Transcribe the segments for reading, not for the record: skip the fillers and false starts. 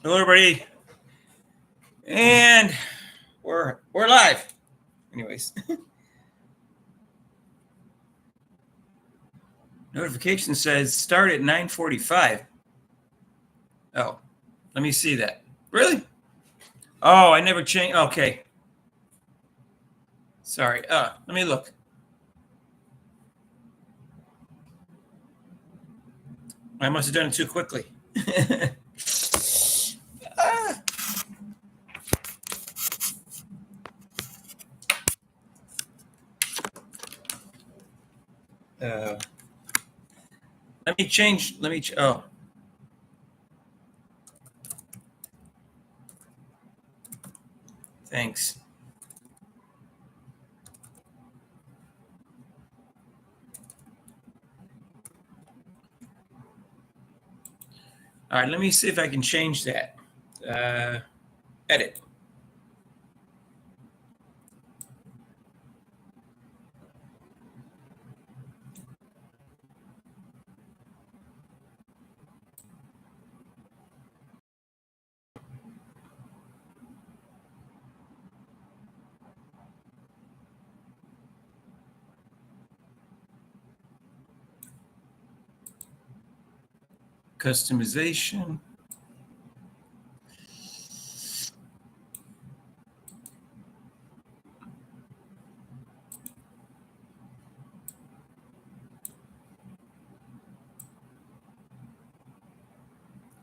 Hello, everybody, and we're live. Anyways, notification says start at 9:45. Oh, let me see that. Really? Oh, I never changed. Okay. Sorry. Let me look. I must have done it too quickly. Ah. Let me change. Oh. Thanks. All right, let me see if I can change that. Edit. Customization.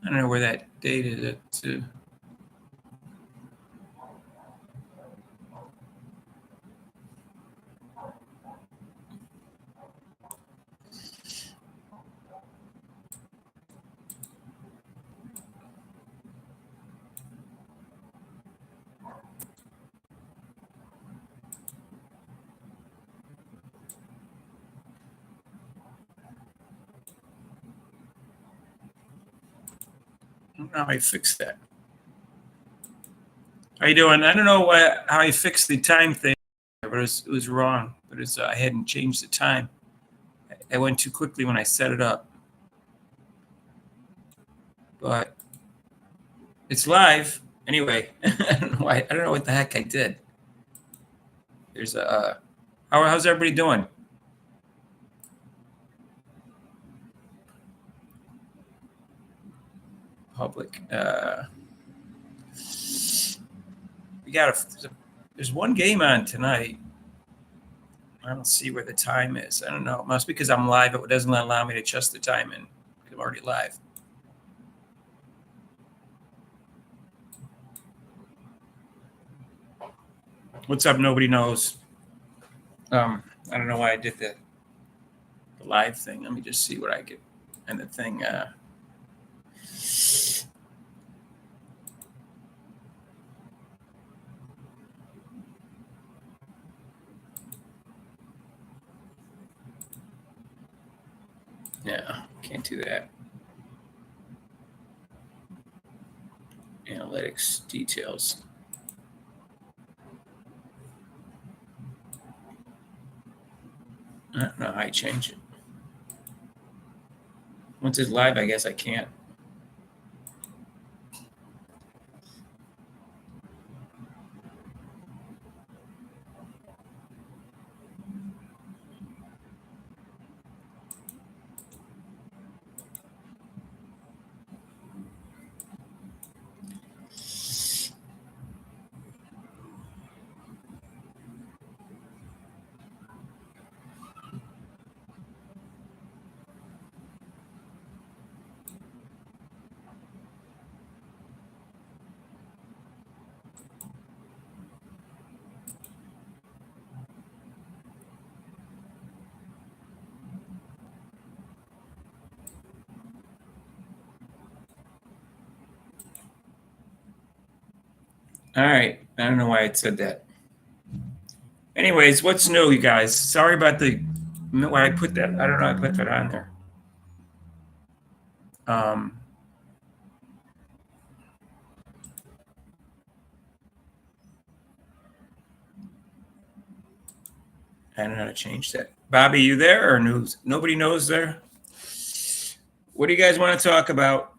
I don't know where that date is to. I don't know how I fix that. How you doing? I don't know how I fixed the time thing, but it was wrong. But I hadn't changed the time. I went too quickly when I set it up. But it's live anyway. I don't know what the heck I did. There's how's everybody doing? Public. We got there's one game on tonight. I don't see where the time is. I don't know. It must be because I'm live. It doesn't allow me to adjust the time in. I'm already live. What's up? Nobody knows. I don't know why I did the live thing. Let me just see what I get. And the thing. Yeah, can't do that. Analytics details. I don't know how I change it. Once it's live, I guess I can't. All right. I don't know why it said that. Anyways, what's new, you guys? Sorry about why I put that. I don't know. I put that on there. I don't know how to change that. Bobby, you there or news? Nobody knows there? What do you guys want to talk about?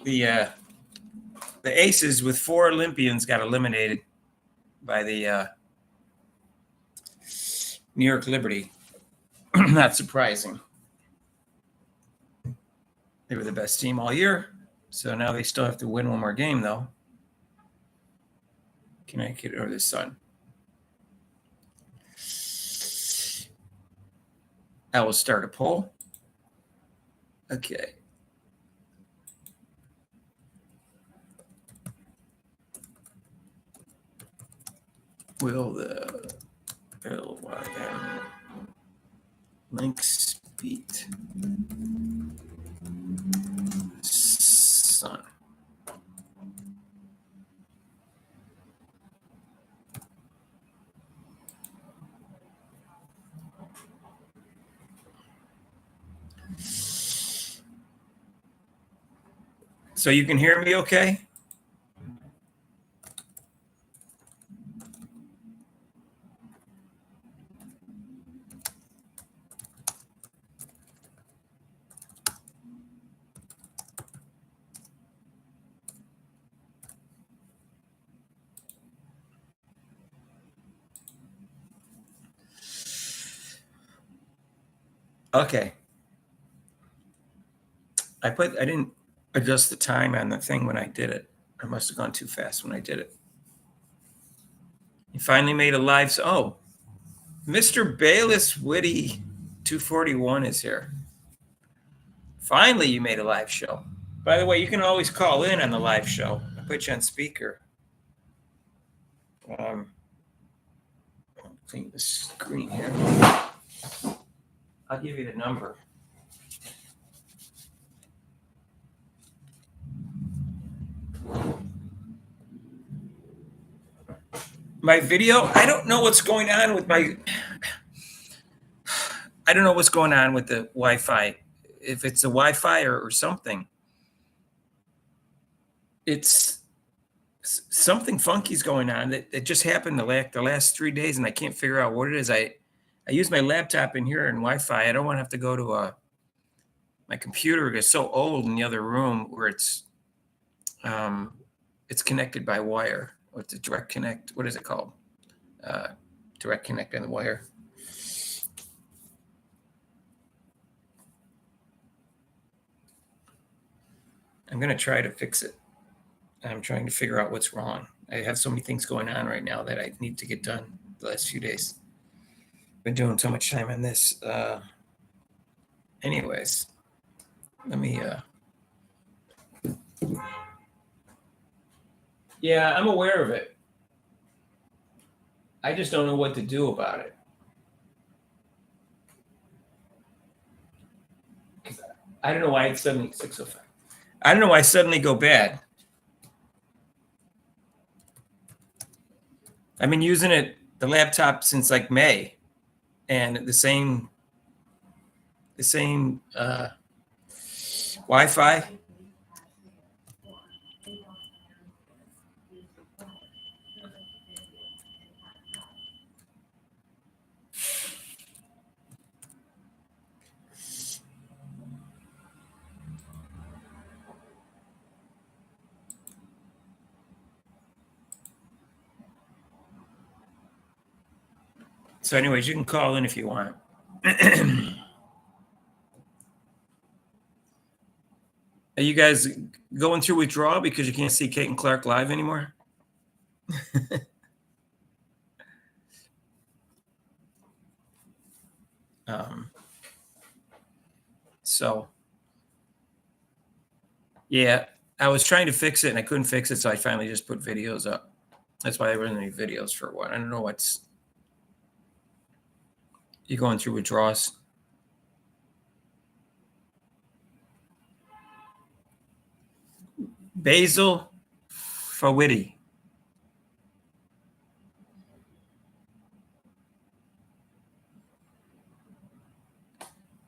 The Aces with 4 Olympians got eliminated by the New York Liberty. Not surprising. They were the best team all year, so now they still have to win one more game, though. Connecticut or the Sun. I will start a poll. Okay. Will the LYM Lynx beat Sun? So you can hear me okay? Okay. I didn't adjust the time on the thing when I did it. I must have gone too fast when I did it. You finally made a live. Oh, Mr. Bayless Witty 241 is here. Finally, you made a live show. By the way, you can always call in on the live show. I put you on speaker. Clean the screen here. I'll give you the number. My video, I don't know what's going on with my. I don't know what's going on with the Wi-Fi. If it's a Wi-Fi or something, it's something funky's going on. It just happened the last 3 days, and I can't figure out what it is. I use my laptop in here and Wi-Fi. I don't want to have to go to my computer is so old in the other room where it's connected by wire. What's a direct connect? What is it called? Direct connect on the wire. I'm going to try to fix it. I'm trying to figure out what's wrong. I have so many things going on right now that I need to get done the last few days. Been doing so much time on this. Anyways, let me. Yeah, I'm aware of it. I just don't know what to do about it. I don't know why it's suddenly 6:05. I don't know why I suddenly go bad. I've been using the laptop since like May, and the same Wi-Fi. So anyways, you can call in if you want. Are you guys going through withdrawal because you can't see Kate and Clark live anymore? So, yeah, I was trying to fix it and I couldn't fix it, so I finally just put videos up. That's why I wasn't any videos for a while. I don't know what's. You're going through withdrawals. Basil Fawidi.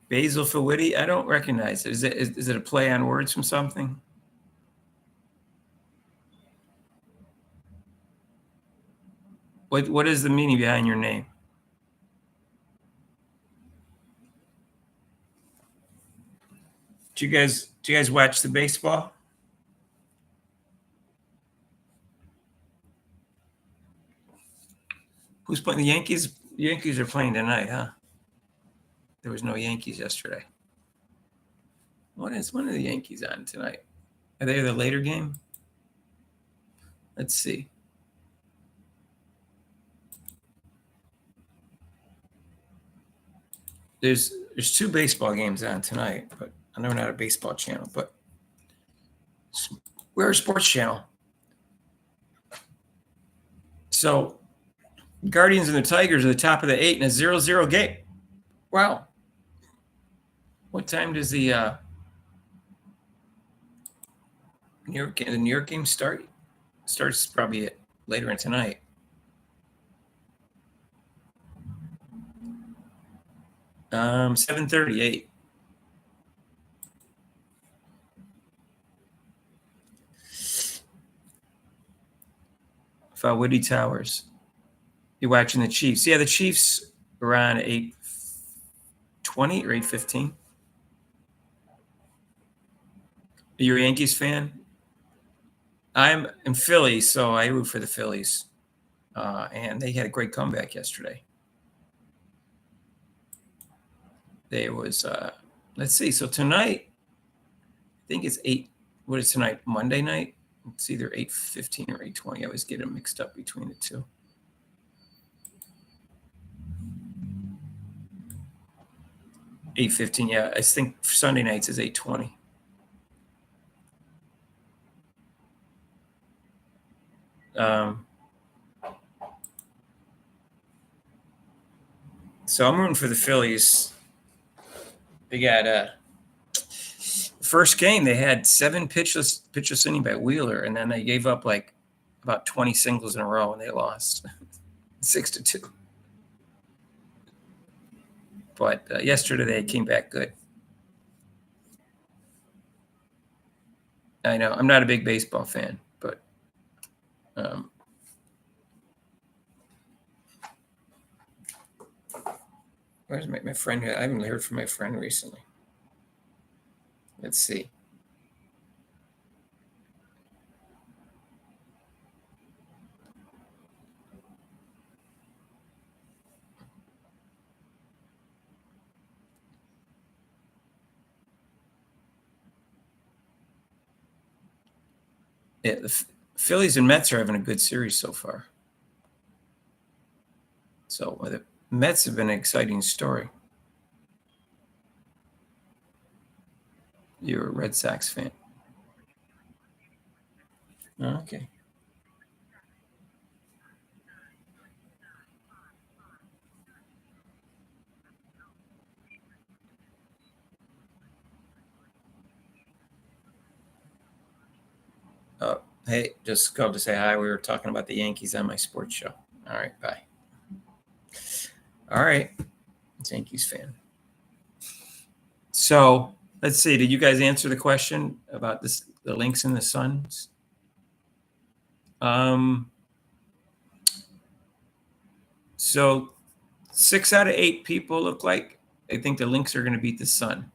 Basil Fawidi? I don't recognize it. Is it a play on words from something? What is the meaning behind your name? Do you guys watch the baseball? Who's playing? The Yankees? The Yankees are playing tonight, huh? There was no Yankees yesterday. When are the Yankees on tonight? Are they the later game? Let's see. There's 2 baseball games on tonight, but I know we're not a baseball channel, but we're a sports channel. So Guardians and the Tigers are the top of the 8 in a 0-0 game. Wow. What time does the New York game start? Starts probably later in tonight. Um, 7:38. Woody Towers. You're watching the Chiefs. Yeah, the Chiefs are on 8:20 or 8:15. Are you a Yankees fan? I'm in Philly, so I root for the Phillies. And they had a great comeback yesterday. There was, let's see. So tonight, I think it's 8. What is tonight? Monday night? It's either 8:15 or 8:20. I always get them mixed up between the two. $8:15. Yeah, I think Sunday nights is 8:20. So I'm rooting for the Phillies. They got first game they had 7 pitchless inning by Wheeler, and then they gave up like about 20 singles in a row, and they lost 6-2. But yesterday they came back good. I know I'm not a big baseball fan, but where's my friend? I haven't heard from my friend recently. Let's see. Yeah, the Phillies and Mets are having a good series so far. So the Mets have been an exciting story. You're a Red Sox fan. Okay. Hey, just called to say hi. We were talking about the Yankees on my sports show. All right, bye. All right, Yankees fan. So let's see. Did you guys answer the question about this? The Lynx and the Suns. So 6 out of 8 people look like they think the Lynx are going to beat the Sun.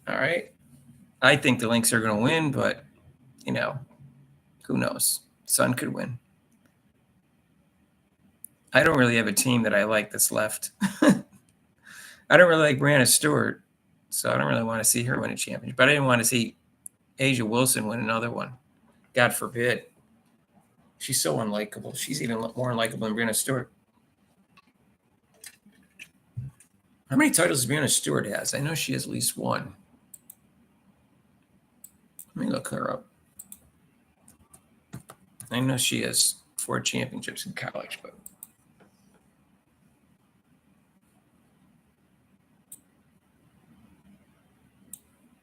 All right. I think the Lynx are going to win, but who knows? Sun could win. I don't really have a team that I like that's left. I don't really like Brianna Stewart, so I don't really want to see her win a championship. But I didn't want to see A'ja Wilson win another one. God forbid. She's so unlikable. She's even more unlikable than Brianna Stewart. How many titles does Brianna Stewart has? I know she has at least one. Let me look her up. I know she has 4 championships in college, but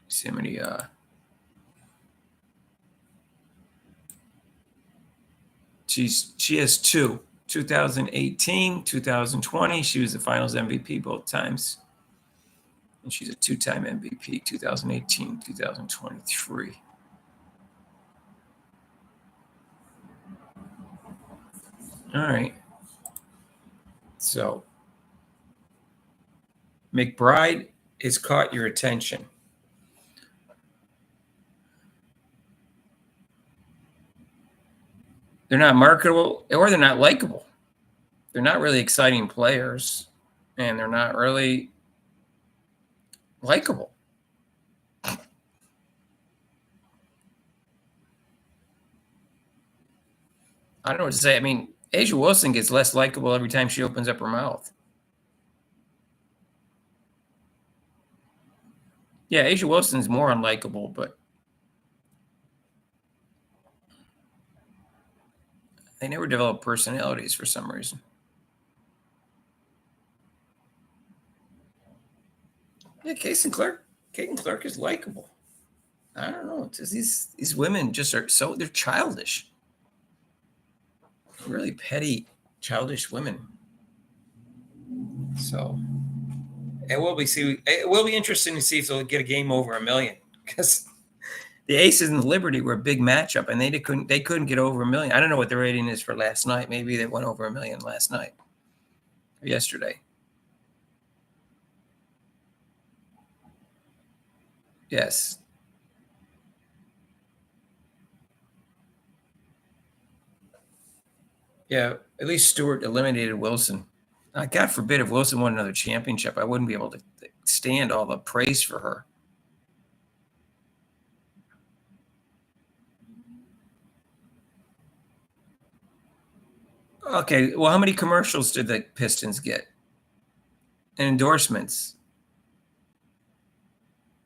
see how many she has 2. 2018, 2020. She was the finals MVP both times. And she's a 2-time MVP, 2018, 2023. All right. So McBride has caught your attention. They're not marketable or they're not likable. They're not really exciting players, and they're not really likable. I don't know what to say. I mean, A'ja Wilson gets less likable every time she opens up her mouth. Yeah, A'ja Wilson's more unlikable, but they never develop personalities for some reason. Yeah, Caitlin Clark is likable. I don't know. It's just these women just are they're childish. Really petty, childish women. So it will be interesting to see if they'll get a game over 1 million, because the Aces and the Liberty were a big matchup, and they couldn't get over 1 million. I don't know what the rating is for last night. Maybe they went over 1 million last night or yesterday. Yes. Yeah, at least Stewart eliminated Wilson. God forbid if Wilson won another championship, I wouldn't be able to stand all the praise for her. Okay, well, how many commercials did the Pistons get? And endorsements?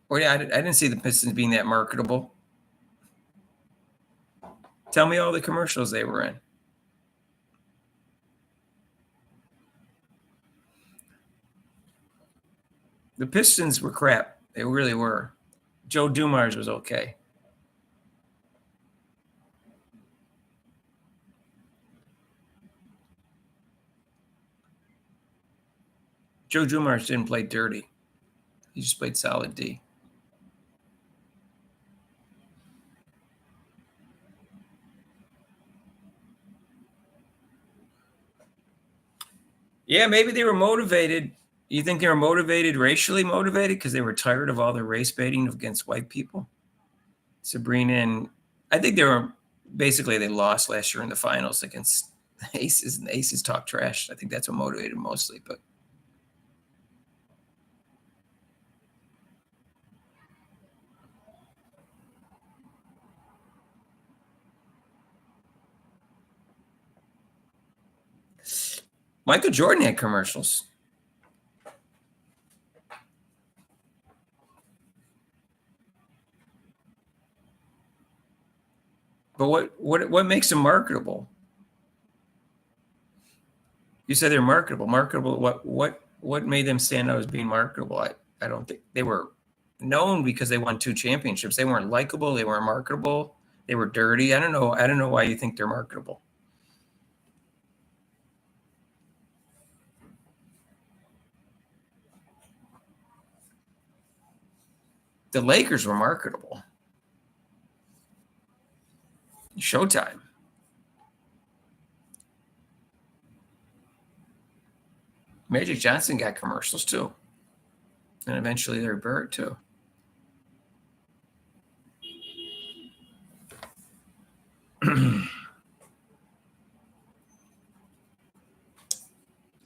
Well, yeah, I didn't see the Pistons being that marketable. Tell me all the commercials they were in. The Pistons were crap. They really were. Joe Dumars was okay. Joe Dumars didn't play dirty. He just played solid D. Yeah, maybe they were motivated. You think they were motivated, racially motivated, because they were tired of all the race baiting against white people? Sabrina and I think they lost last year in the finals against the Aces, and the Aces talk trash. I think that's what motivated mostly. But Michael Jordan had commercials. But what makes them marketable? You said they're marketable. Marketable. What made them stand out as being marketable? I don't think they were known because they won 2 championships. They weren't likable. They weren't marketable. They were dirty. I don't know. I don't know why you think they're marketable. The Lakers were marketable. Showtime. Magic Johnson got commercials too. And eventually Larry Bird too.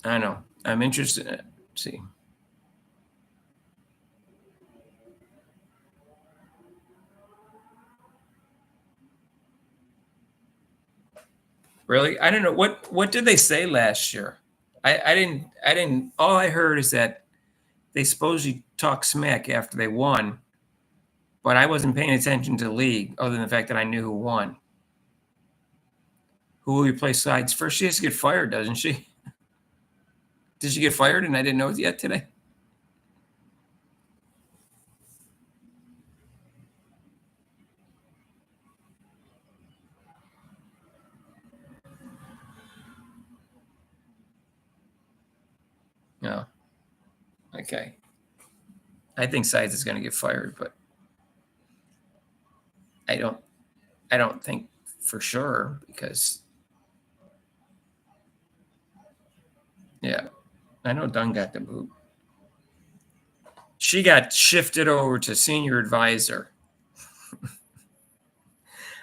I know. I'm interested in it. See. Really? I don't know. What did they say last year? I didn't all I heard is that they supposedly talked smack after they won, but I wasn't paying attention to the league other than the fact that I knew who won. Who will replace Sides? First, she has to get fired, doesn't she? Did she get fired and I didn't know it yet today? No. Okay. I think Sides is going to get fired, but I don't think for sure because yeah, I know Dunn got the boot. She got shifted over to senior advisor.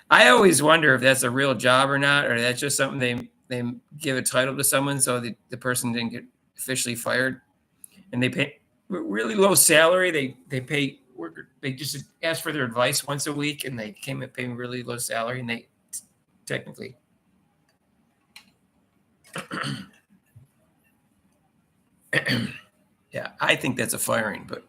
I always wonder if that's a real job or not, or that's just something they give a title to someone so the person didn't get officially fired, and they pay really low salary. They pay worker. They just ask for their advice once a week, and they came and pay really low salary, and they technically. Yeah, I think that's a firing, but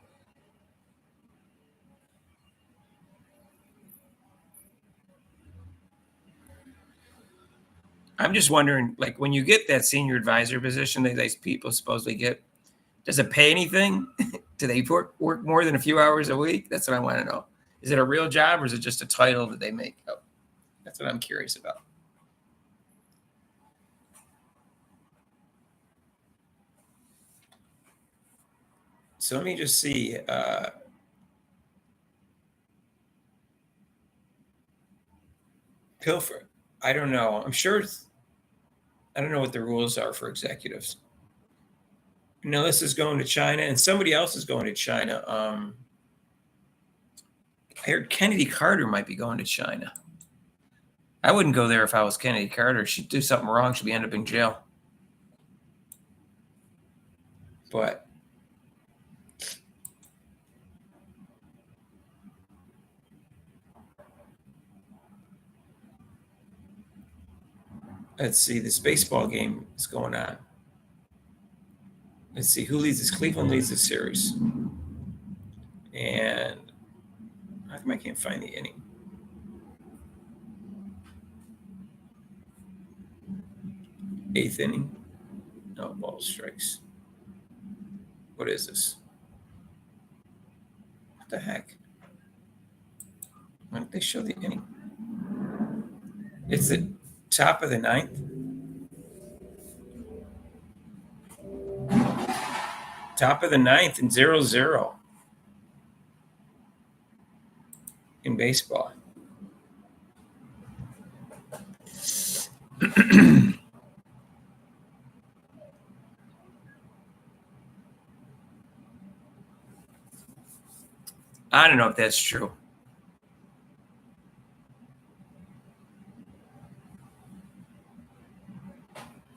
I'm just wondering, like, when you get that senior advisor position that these people supposedly get, does it pay anything? Do they work more than a few hours a week? That's what I want to know. Is it a real job or is it just a title that they make up? That's what I'm curious about. So let me just see. Pilfer. I don't know. I'm sure. I don't know what the rules are for executives. Nellis is going to China, and somebody else is going to China. I heard Kennedy Carter might be going to China. I wouldn't go there if I was Kennedy Carter. She'd do something wrong. She'd end up in jail. But let's see. This baseball game is going on. Let's see who leads this. Cleveland leads the series, and how come I can't find the inning? Eighth inning. No, ball strikes. What is this? What the heck? Why don't they show the inning? It's the top of the ninth. Top of the ninth and 0-0 in baseball. I don't know if that's true.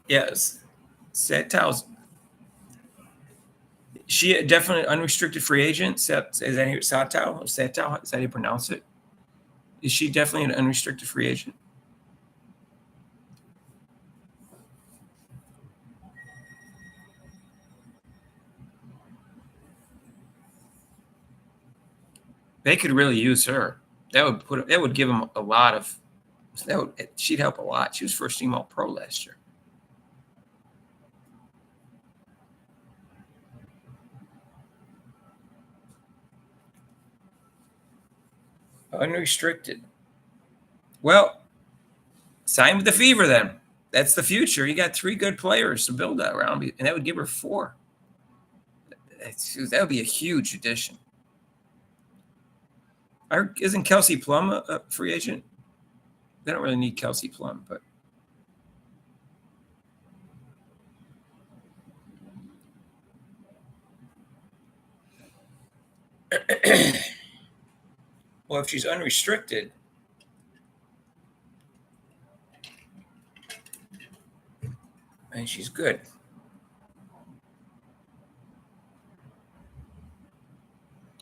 Yes, Sato's. She definitely unrestricted free agent. Is that Sato? Is that how you pronounce it? Is she definitely an unrestricted free agent? They could really use her. That would give them a lot of. She'd help a lot. She was first team All Pro last year. Unrestricted. Well, sign with the Fever then. That's the future. You got 3 good players to build that around, and that would give her 4. That would be a huge addition. Isn't Kelsey Plum a free agent? They don't really need Kelsey Plum, but well, if she's unrestricted, and she's good.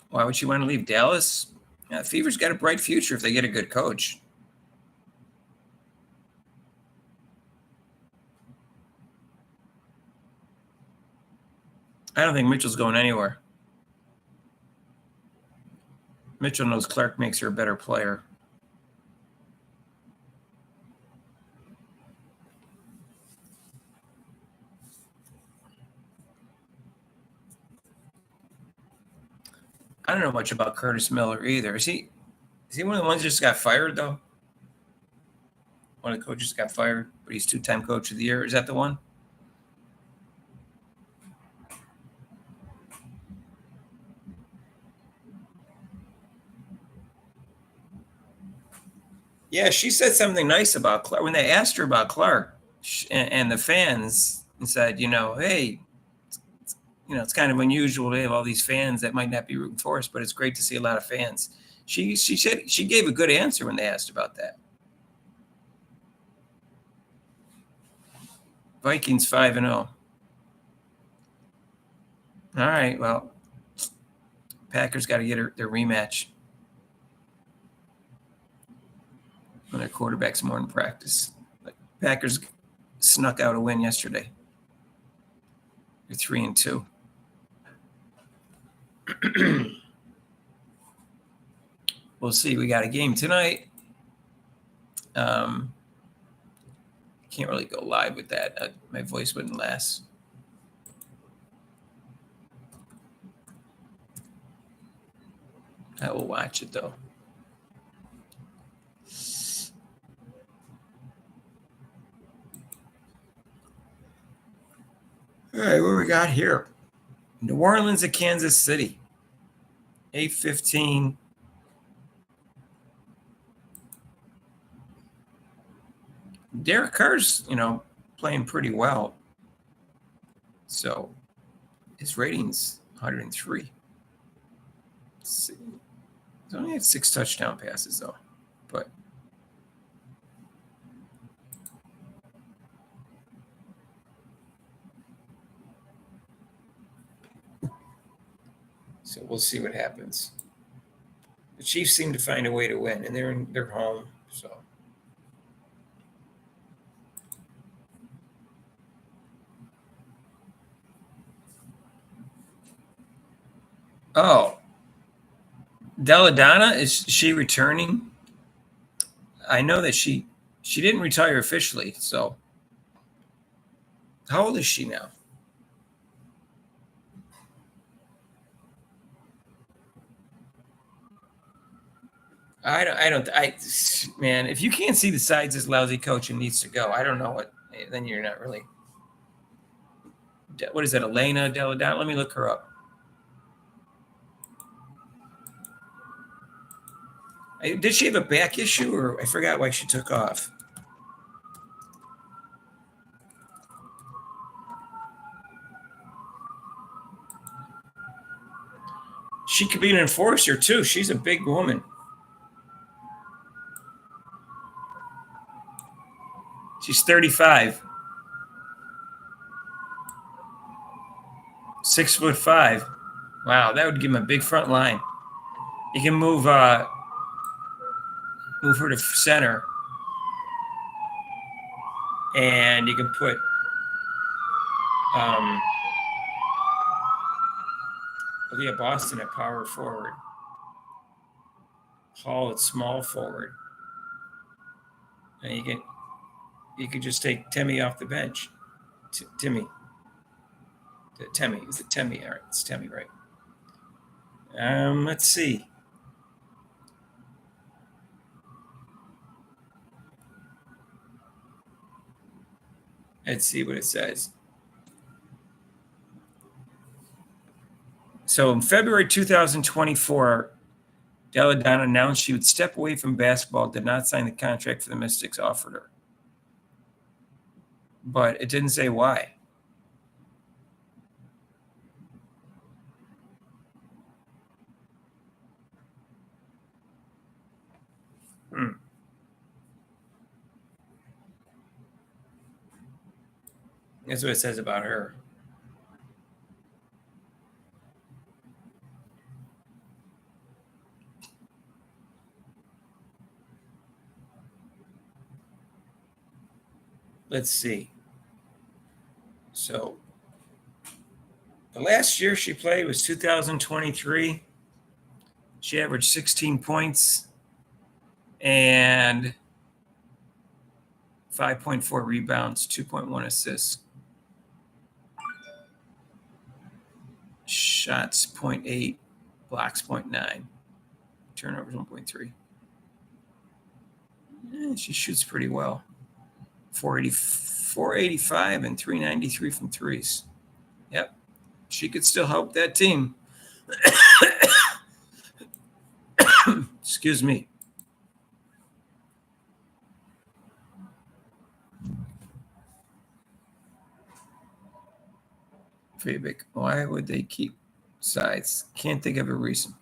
Why would she want to leave Dallas? Yeah, Fever's got a bright future if they get a good coach. I don't think Mitchell's going anywhere. Mitchell knows Clark makes her a better player. I don't know much about Curtis Miller either. Is he one of the ones that just got fired though? One of the coaches got fired, but he's 2-time coach of the year. Is that the one? Yeah, she said something nice about Clark when they asked her about Clark, and the fans said, hey, it's kind of unusual to have all these fans that might not be rooting for us, but it's great to see a lot of fans. She said she gave a good answer when they asked about that. Vikings 5-0. All right, well, Packers got to get their rematch when their quarterback's more in practice. But Packers snuck out a win yesterday. They're 3-2. We'll see. We got a game tonight. Can't really go live with that. My voice wouldn't last. I will watch it though. All right, what we got here? New Orleans at Kansas City. 8:15. Derek Carr's, playing pretty well. So his rating's 103. He's only had 6 touchdown passes though, but so we'll see what happens. The Chiefs seem to find a way to win, and they're home. So Deladonna, is she returning? I know that she didn't retire officially. So how old is she now? Man, if you can't see the sides, this lousy coach and needs to go. I don't know what. Then you're not really. What is that, Elena Deladonna? Let me look her up. Did she have a back issue, or I forgot why she took off? She could be an enforcer too. She's a big woman. She's 35. 6'5". Wow, that would give him a big front line. You can move her to center, and you can put Leah Boston at power forward, Hall at small forward, and you could just take Timmy off the bench. Temi. Is it Temi? All right, it's Temi, right? Let's see. Let's see what it says. So in February 2024, Deladonna announced she would step away from basketball, did not sign the contract for the Mystics offered her. But it didn't say why. That's what it says about her. Let's see. So the last year she played was 2023. She averaged 16 points and 5.4 rebounds, 2.1 assists. Shots 0.8, blocks 0.9, turnovers 1.3. She shoots pretty well. 485 and 393 from threes. Yep. She could still help that team. Excuse me. Fabic, why would they keep sides? Can't think of a reason.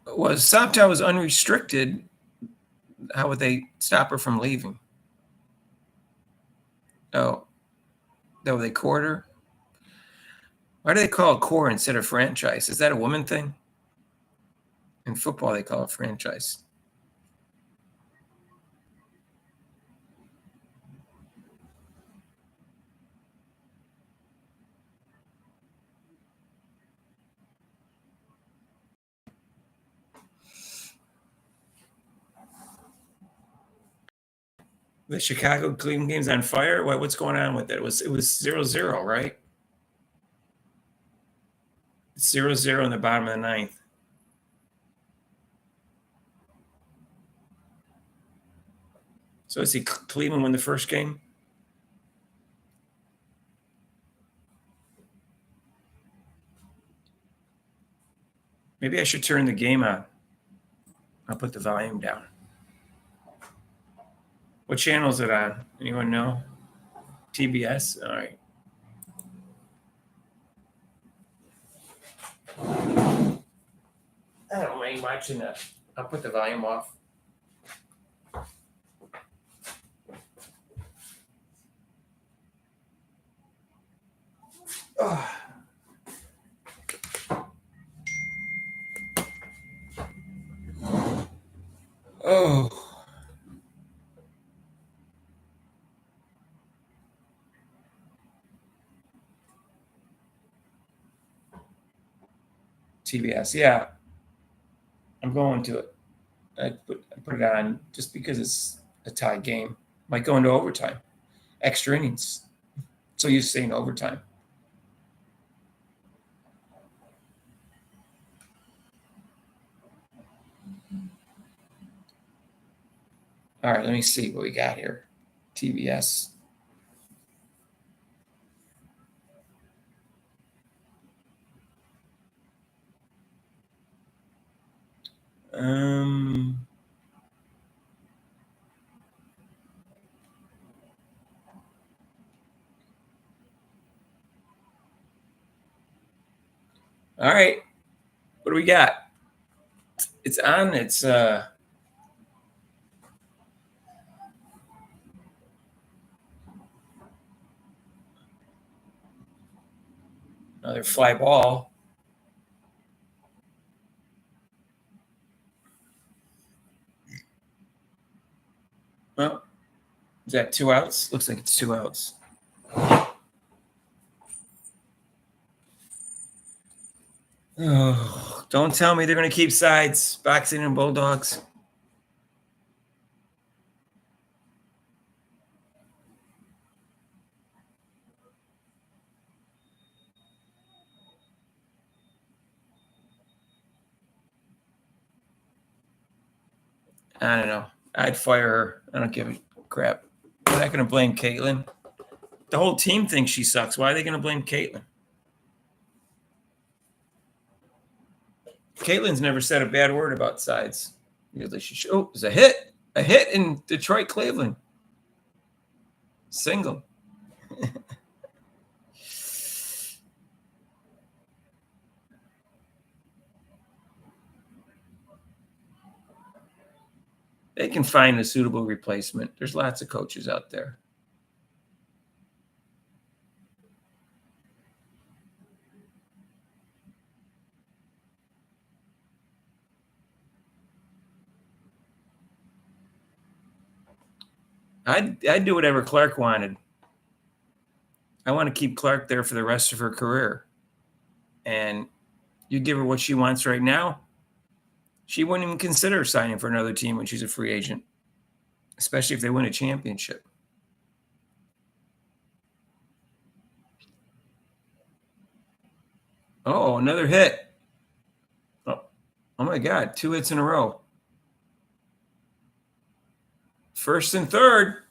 Was Soptow was unrestricted, how would they stop her from leaving? Oh, that would they court her? Why do they call it core instead of franchise? Is that a woman thing? In football, they call it franchise. The Chicago Cleveland game's on fire. What's going on with it? It was 0-0, right? It's 0-0 in the bottom of the ninth. So is he Cleveland win the first game? Maybe I should turn the game on. I'll put the volume down. What channel is it on? Anyone know? TBS? All right. I don't mind watching that. I'll put the volume off. Oh. Oh. TBS, yeah. I'm going to it. I put it on just because it's a tie game. Might go into overtime, extra innings. So you're saying overtime. All right, let me see what we got here. TBS. All right. What do we got? It's on. It's another fly ball. Well, is that 2 outs? Looks like it's 2 outs. Oh, don't tell me they're going to keep sides. Boxing and Bulldogs. I don't know. I'd fire her. I don't give a crap. They're not going to blame Caitlin. The whole team thinks she sucks. Why are they going to blame Caitlin? Caitlin's never said a bad word about sides. Oh, there's a hit. A hit in Detroit, Cleveland. Single. They can find a suitable replacement. There's lots of coaches out there. I'd do whatever Clark wanted. I want to keep Clark there for the rest of her career. And you give her what she wants right now, she wouldn't even consider signing for another team when she's a free agent, especially if they win a championship. Oh, another hit. Oh my God, 2 hits in a row. First and third.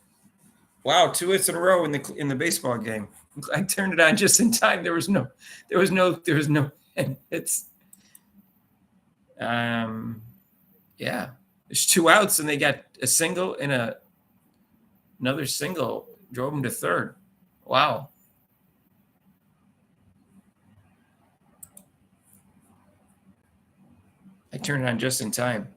Wow, 2 hits in a row in the baseball game. I turned it on just in time. There was no hits. Yeah, there's 2 outs and they got a single and another single. Drove them to third. Wow. I turned it on just in time.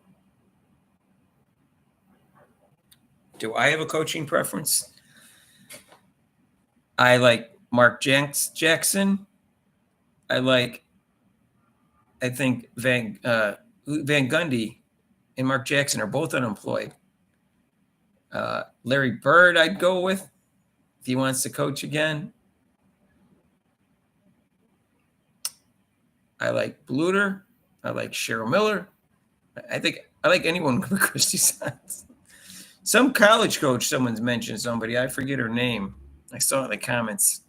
Do I have a coaching preference? I like Mark Jackson. I think Van Gundy and Mark Jackson are both unemployed. Larry Bird, I'd go with if he wants to coach again. I like Bluter. I like Cheryl Miller. I think I like anyone with Christy Sons. Some college coach, someone's mentioned somebody. I forget her name. I saw it in the comments.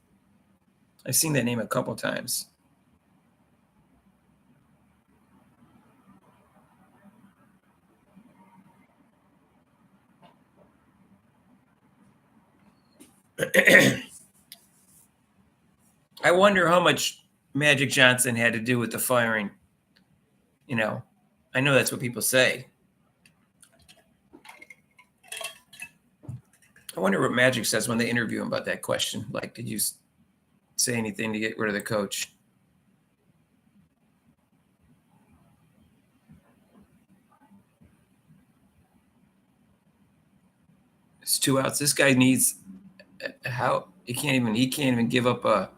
I've seen that name a couple times. I wonder how much Magic Johnson had to do with the firing. You know, I know that's what people say. I wonder what Magic says when they interview him about that question. Like, did you say anything to get rid of the coach? It's 2 outs. This guy needs how he can't even give up a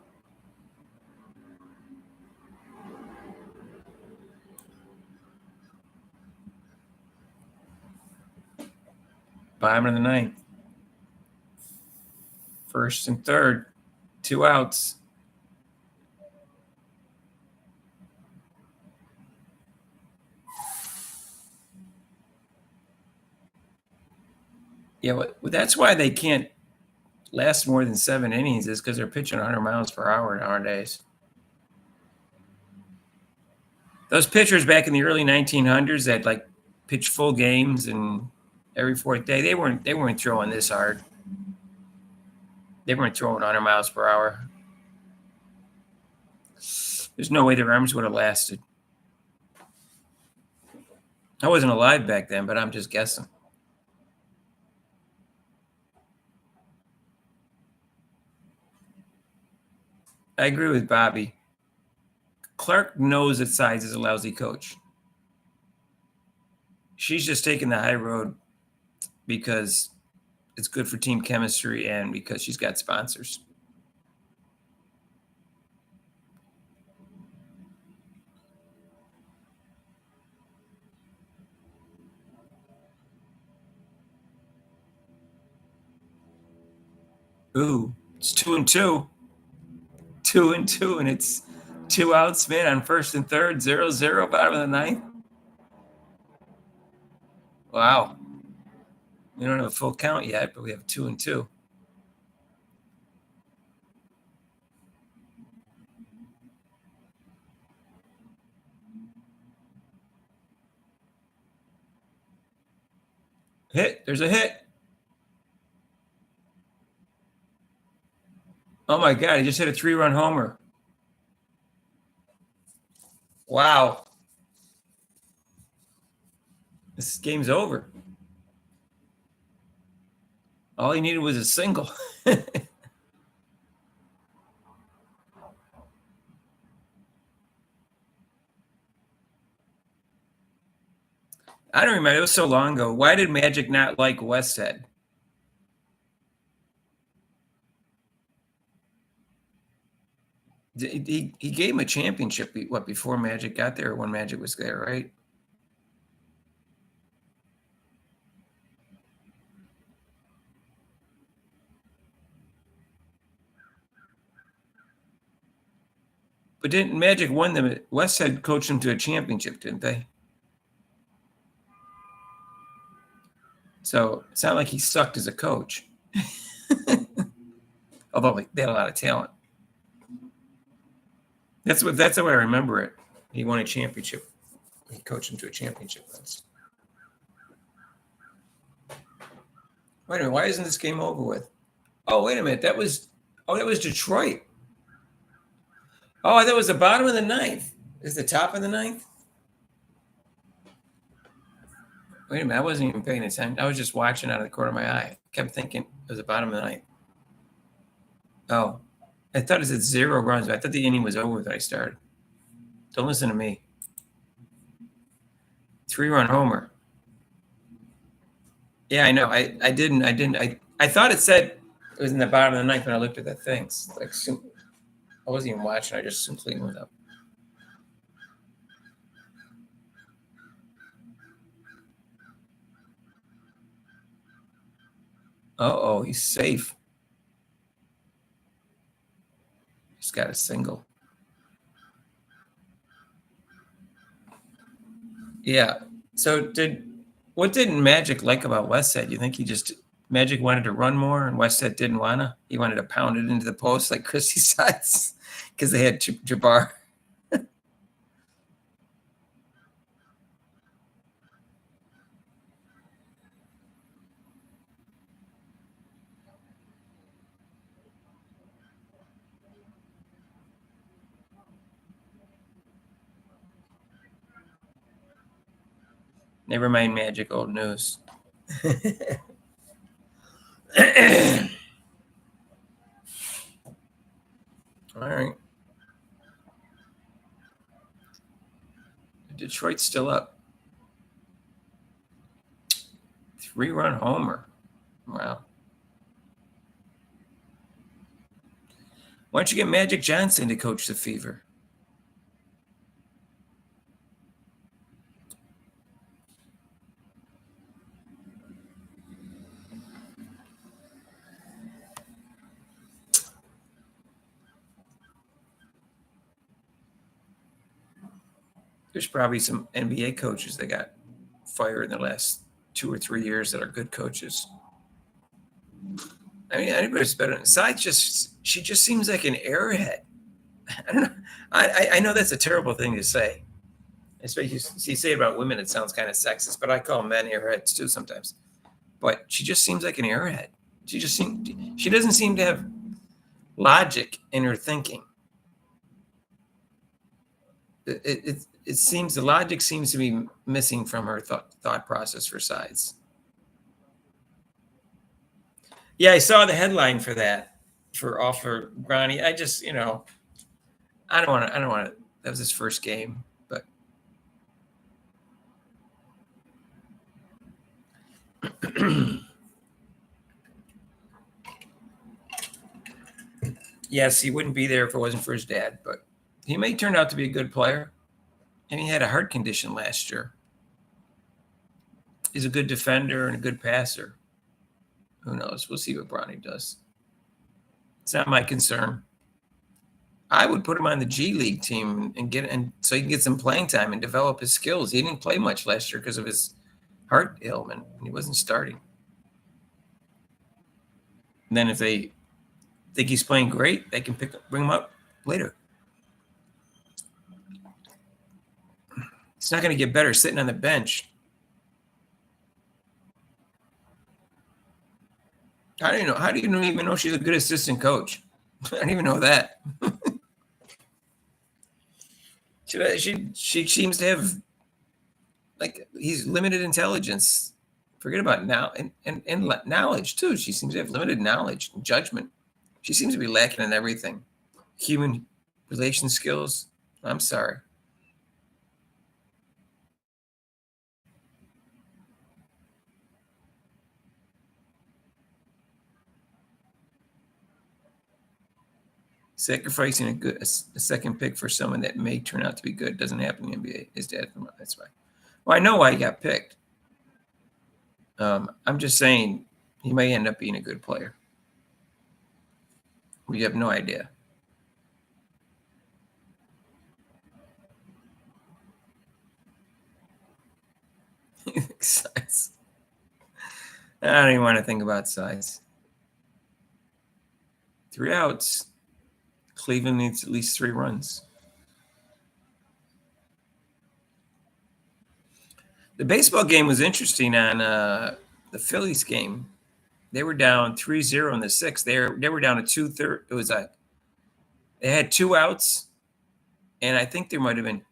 bottom of the ninth. First and third, 2 outs. Yeah, well, that's why they can't last more than 7 innings is because they're pitching 100 miles per hour nowadays. Those pitchers back in the early 1900s that like pitched full games and every 4th day, they weren't throwing this hard. They weren't throwing 100 miles per hour. There's no way their arms would have lasted. I wasn't alive back then, but I'm just guessing. I agree with Bobby. Clark knows that Sides is a lousy coach. She's just taking the high road because it's good for team chemistry and because she's got sponsors. Ooh, it's 2-2. 2-2, and it's 2 outs, man, on first and third, 0-0, bottom of the ninth. Wow. We don't have a full count yet, but we have 2-2. Hit. There's a hit. Oh my God, he just hit a 3-run homer. Wow. This game's over. All he needed was a single. I don't remember. It was so long ago. Why did Magic not like Westhead? He gave him a championship, before Magic got there or when Magic was there, right? But didn't Magic won them? Westhead coached him to a championship, didn't they? So it's not like he sucked as a coach. Although they had a lot of talent. That's the way I remember it. He won a championship. He coached him to a championship once. Wait a minute, why isn't this game over with? Oh, wait a minute. That was Detroit. Oh, that was the bottom of the ninth. Is the top of the ninth? Wait a minute, I wasn't even paying attention. I was just watching out of the corner of my eye. I kept thinking it was the bottom of the ninth. Oh, I thought it said 0 runs, but I thought the inning was over when I started. Don't listen to me. 3-run homer. Yeah, I know. I thought it said it was in the bottom of the ninth when I looked at the things. Like, I wasn't even watching. I just simply went up. Oh, he's safe. He's got a single. Yeah. So what didn't Magic like about Westhead? You think Magic wanted to run more and Westhead didn't wanna? He wanted to pound it into the post like Christie sides because they had Jabbar. Never mind Magic, old news. All right. Detroit's still up. 3-run homer. Wow. Why don't you get Magic Johnson to coach the Fever? There's probably some NBA coaches that got fired in the last 2 or 3 years that are good coaches. I mean, anybody's better than she just seems like an airhead. I don't know. I know that's a terrible thing to say. Especially you say about women, it sounds kind of sexist, but I call men airheads too sometimes. But she just seems like an airhead. She doesn't seem to have logic in her thinking. It seems the logic seems to be missing from her thought process for sides. Yeah, I saw the headline for that for offer Granny. I just, I don't want to. That was his first game, but yes, he wouldn't be there if it wasn't for his dad. But he may turn out to be a good player, and he had a heart condition last year. He's a good defender and a good passer. Who knows? We'll see what Bronny does. It's not my concern. I would put him on the G League team and so he can get some playing time and develop his skills. He didn't play much last year because of his heart ailment, and he wasn't starting. And then if they think he's playing great, they can bring him up later. It's not going to get better sitting on the bench. How do you know? How do you even know she's a good assistant coach? I don't even know that. She seems to have he's limited intelligence. Forget about now and knowledge too. She seems to have limited knowledge and judgment. She seems to be lacking in everything. Human relation skills. I'm sorry. Sacrificing a second pick for someone that may turn out to be good doesn't happen in the NBA. His dad, that's why. Well, I know why he got picked. I'm just saying he may end up being a good player. We have no idea. Size. I don't even want to think about size. 3 outs. Cleveland needs at least 3 runs. The baseball game was interesting on the Phillies game. They were down 3-0 in the 6th. They were down to 2/3. It was they had 2 outs, and I think there might have been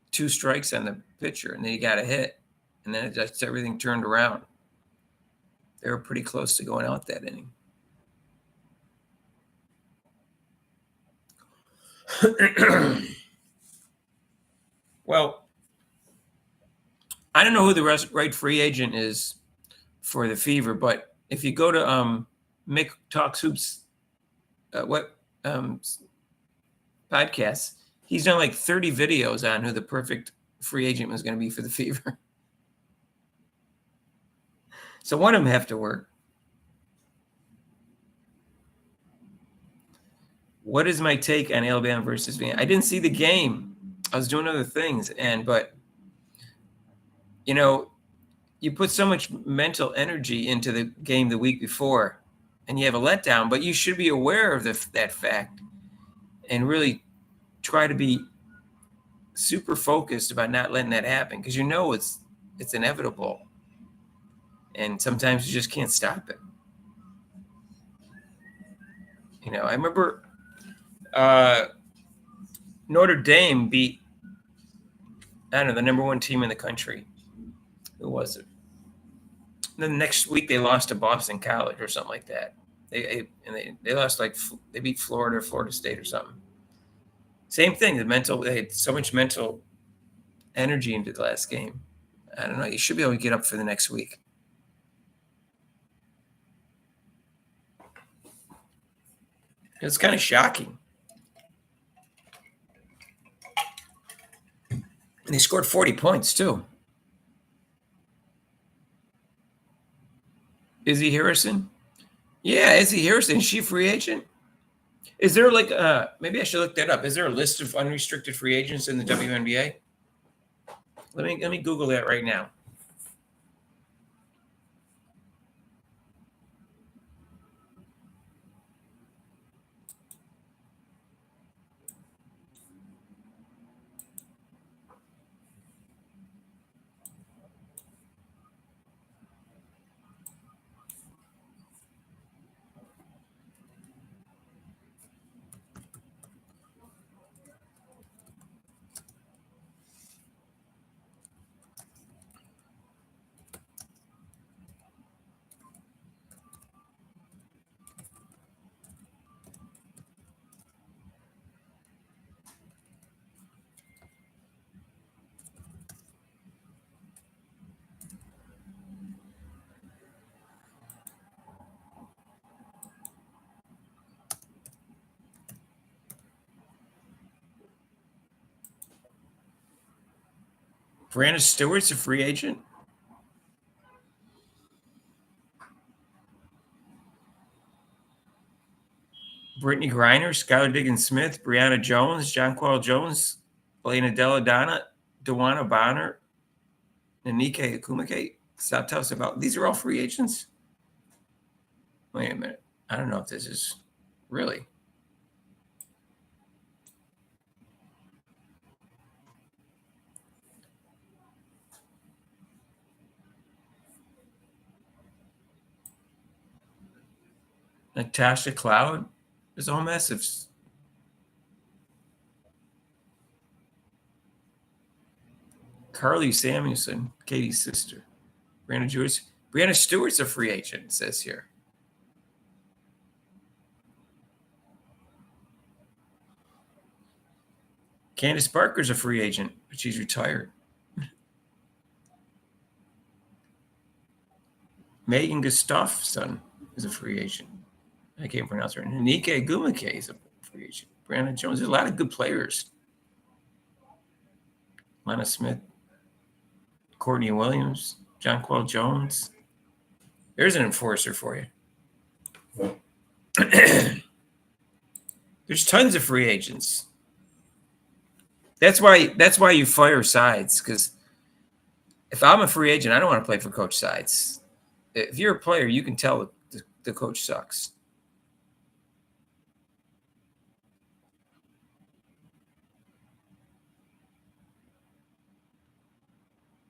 2 strikes on the pitcher, and then he got a hit, and then everything turned around. They were pretty close to going out that inning. Well, I don't know who the right free agent is for the Fever, but if you go to Mick Talks Hoops, podcast, he's done like 30 videos on who the perfect free agent was going to be for the Fever. So one of them have to work. What is my take on Alabama versus Van? I didn't see the game. I was doing other things, but you put so much mental energy into the game the week before, and you have a letdown. But you should be aware of that fact, and really try to be super focused about not letting that happen, because it's inevitable, and sometimes you just can't stop it. I remember Notre Dame beat, I don't know, the number one team in the country. Who was it? And then the next week they lost to Boston College or something like that. They lost, like, they beat Florida or Florida State or something. Same thing. They had so much mental energy into the last game. I don't know. You should be able to get up for the next week. It's kind of shocking. And they scored 40 points too. Izzy Harrison? Yeah, Izzy Harrison. Is she a free agent? Is there maybe I should look that up. Is there a list of unrestricted free agents in the WNBA? Let me Google that right now. Brianna Stewart's a free agent? Brittany Griner, Skylar Diggins-Smith, Brianna Jones, Jonquel Jones, Elena Dewana Bonner, and Nike Akumake. Stop telling us about. These are all free agents? Wait a minute. I don't know if this is really. Natasha Cloud is all massive. Carly Samuelson, Katie's sister. Brianna Stewart's a free agent, it says here. Candace Parker's a free agent, but she's retired. Megan Gustafson is a free agent. I can't pronounce her. Nike Gumake is a free agent. Brianna Jones. There's a lot of good players. Lana Smith, Courtney Williams, Jonquel Jones. There's an enforcer for you. There's tons of free agents. That's why you fire Sides, because if I'm a free agent, I don't want to play for Coach Sides. If you're a player, you can tell the coach sucks.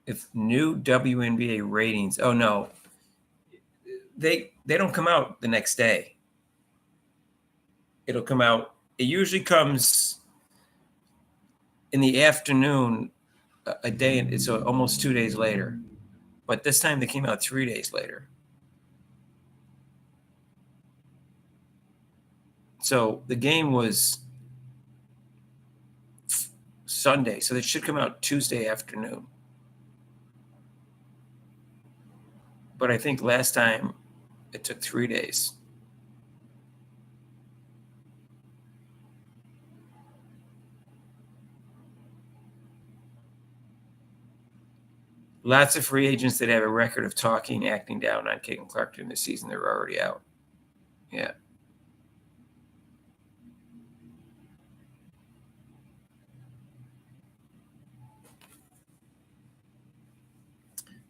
If new WNBA ratings, oh no, they don't come out the next day. It'll come out. It usually comes in the afternoon, a day. It's almost 2 days later, but this time they came out 3 days later. So the game was Sunday, so it should come out Tuesday afternoon. but I think last time it took 3 days. Lots of free agents that have a record of talking, acting down on Caitlin Clark during the season, they're already out. Yeah.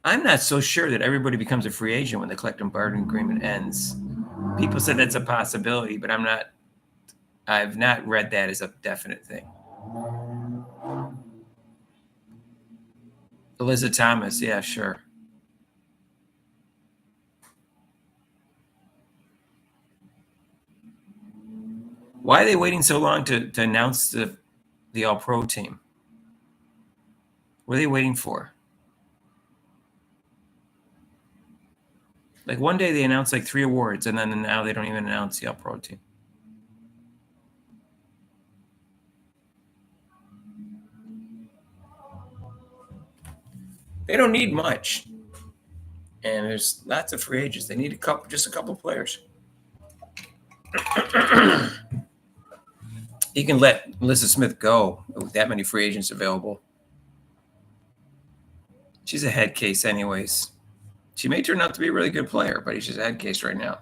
I'm not so sure that everybody becomes a free agent when the collective bargaining agreement ends. People said that's a possibility, but I've not read that as a definite thing. Alyssa Thomas, yeah, sure. Why are they waiting so long to announce the All-Pro team? What are they waiting for? Like one day they announced like 3 awards, and then now they don't even announce the All-Pro team. They don't need much, and there's lots of free agents. They need just a couple players. You can let Melissa Smith go with that many free agents available. She's a head case, anyways. She may turn out to be a really good player, but she's a head case right now.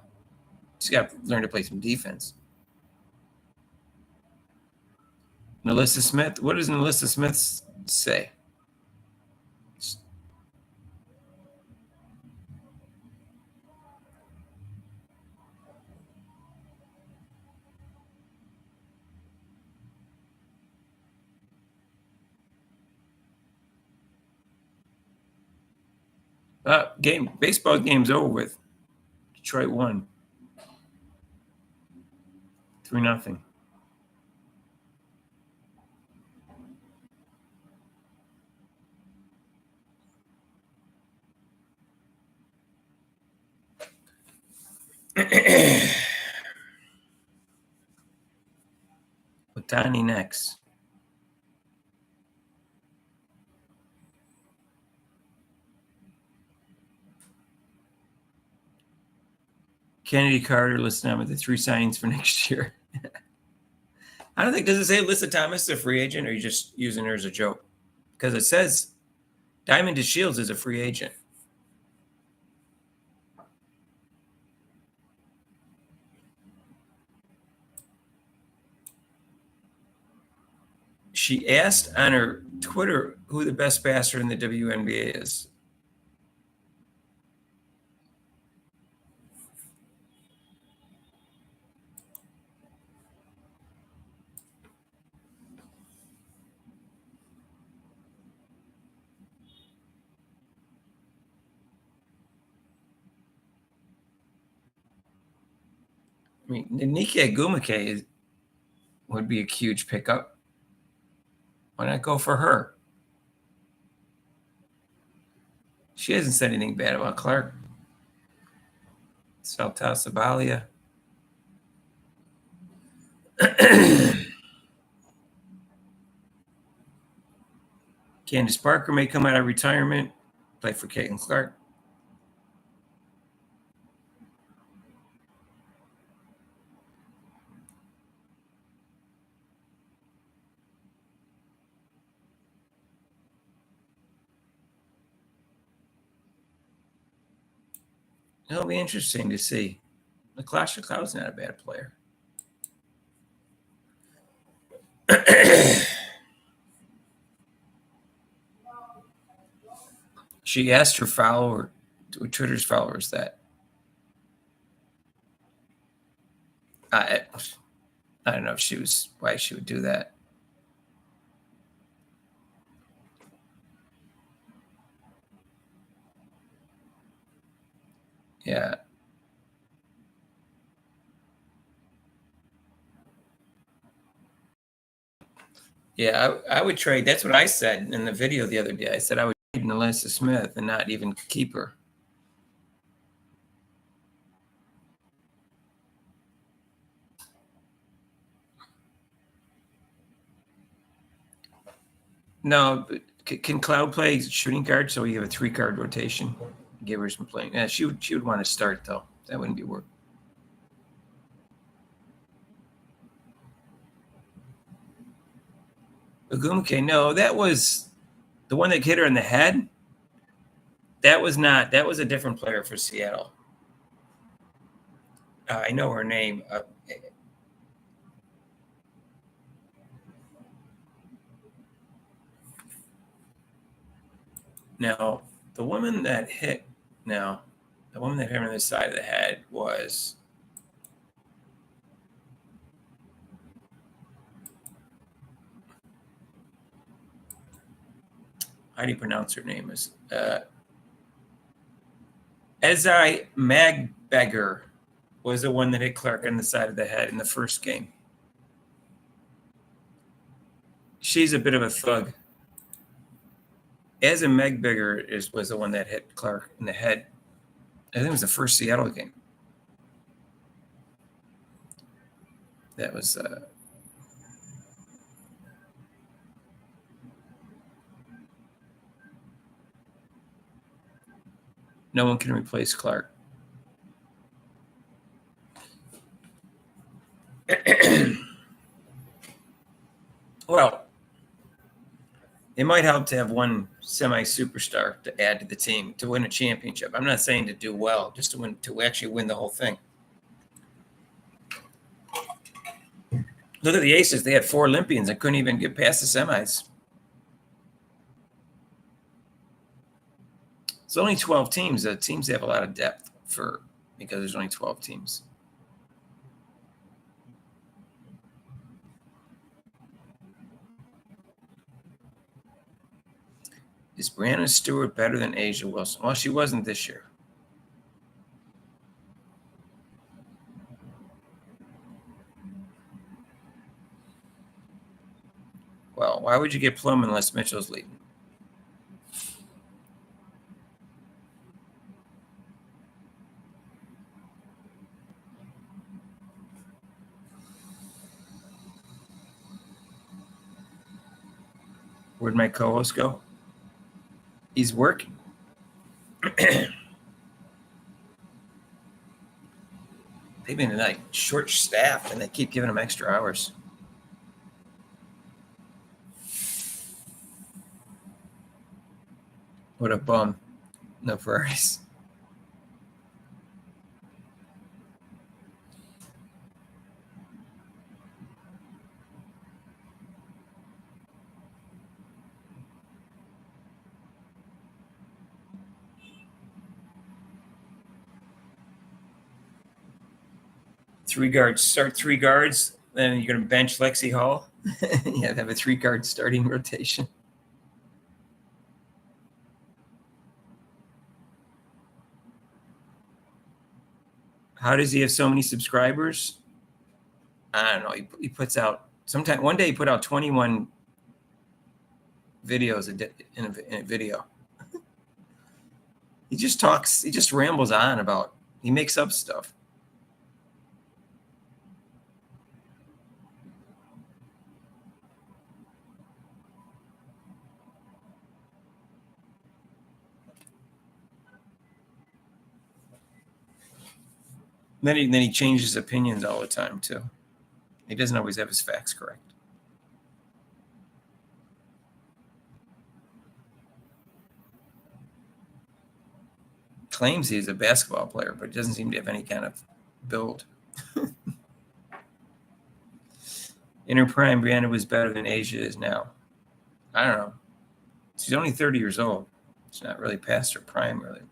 She's got to learn to play some defense. NaLyssa Smith. What does NaLyssa Smith say? Baseball game's over with. Detroit won 3-0. Ohtani next. Kennedy Carter listed on with the 3 signings for next year. I don't think, does it say Alyssa Thomas is a free agent, or are you just using her as a joke? Because it says Diamond DeShields is a free agent. She asked on her Twitter who the best passer in the WNBA is. I mean, Nneka Ogwumike would be a huge pickup. Why not go for her? She hasn't said anything bad about Clark. Salta Sabalia. Candace Parker may come out of retirement, play for Caitlin Clark. It'll be interesting to see. LaClasha Cloud's not a bad player. She asked her Twitter's followers that. I don't know why she would do that. Yeah. Yeah, I would trade. That's what I said in the video the other day. I said I would trade NaLyssa Smith and not even keep her. No, but can Cloud play shooting guard so you have a 3-card rotation? Givers been playing. Yeah, she would want to start though. That wouldn't be work. Ogumke, no, that was the one that hit her in the head. That was not. That was a different player for Seattle. I know her name. Now, the woman that hit. Now, the woman that hit her on the side of the head was. How do you pronounce her name? Is Ezai Magbegger was the one that hit Clark on the side of the head in the first game. She's a bit of a thug. Ezai Magbegger was the one that hit Clark in the head. I think it was the first Seattle game. That was no one can replace Clark. Well, it might help to have one semi-superstar to add to the team to win a championship. I'm not saying to do well, just to actually win the whole thing. Look at the Aces. They had 4 Olympians that couldn't even get past the semis. It's only 12 teams. The teams have a lot of depth because there's only 12 teams. Is Brianna Stewart better than A'ja Wilson? Well, she wasn't this year. Well, why would you get Plum unless Mitchell's leading? Where'd my co-host go? He's working. They've been like short-staffed, and they keep giving him extra hours. What a bum. No Ferraris. Start 3 guards, then you're going to bench Lexi Hall. You have a 3-guard starting rotation. How does he have so many subscribers? I don't know. He puts out one day he put out 21 videos in a video. He just talks. He just rambles on about. He makes up stuff. Then he changes opinions all the time too. He doesn't always have his facts correct. Claims he's a basketball player, but doesn't seem to have any kind of build. In her prime, Brianna was better than A'ja is now. I don't know. She's only 30 years old. She's not really past her prime, really.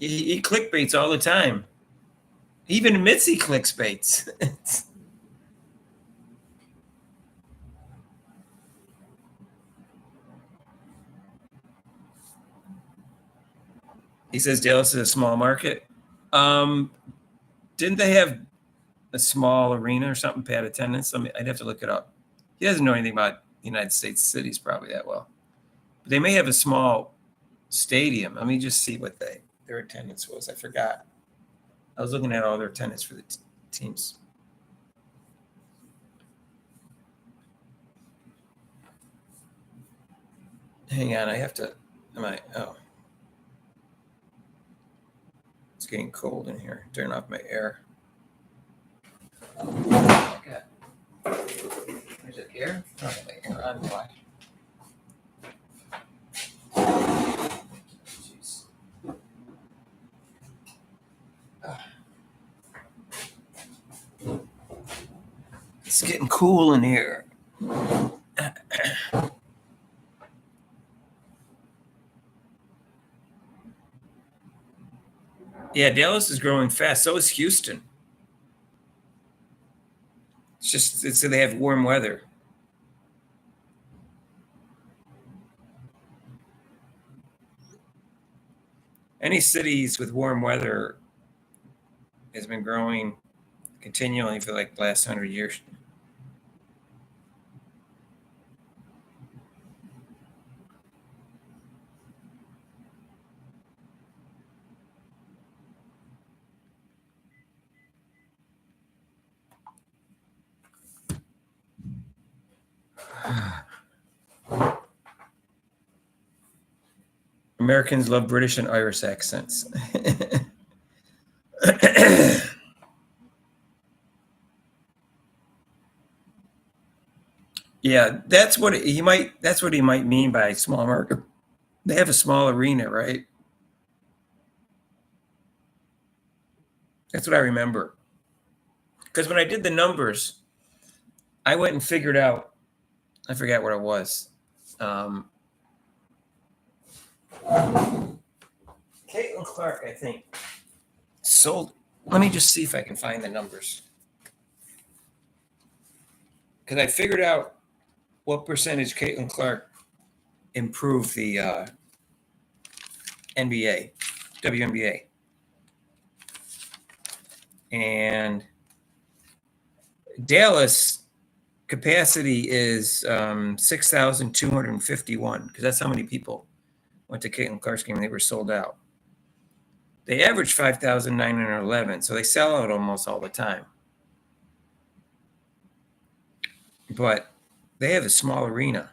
He clickbaits all the time. He even admits he clickbaits. He says Dallas is a small market. Didn't they have a small arena or something, pad attendance? I'd have to look it up. He doesn't know anything about United States cities probably that well. But they may have a small stadium. Let me just see what their attendance was. I forgot. I was looking at all their attendance for the teams. Hang on, I have to. Oh. It's getting cold in here. Turn off my air. Okay. Is it air? Oh, the air on. Why? Jeez. It's getting cool in here. Yeah, Dallas is growing fast. So is Houston. So they have warm weather. Any cities with warm weather has been growing continually for like the last 100 years. Americans love British and Irish accents. Yeah, that's what he might mean by small market. They have a small arena, right? That's what I remember. Because when I did the numbers, I went and figured out, I forgot what it was. Caitlin Clark, I think, sold. Let me just see if I can find the numbers. Because I figured out what percentage Caitlin Clark improved the NBA, WNBA. And Dallas capacity is 6,251 because that's how many people went to Caitlin Clark's game. They were sold out. They average 5,911, so they sell out almost all the time. But they have a small arena.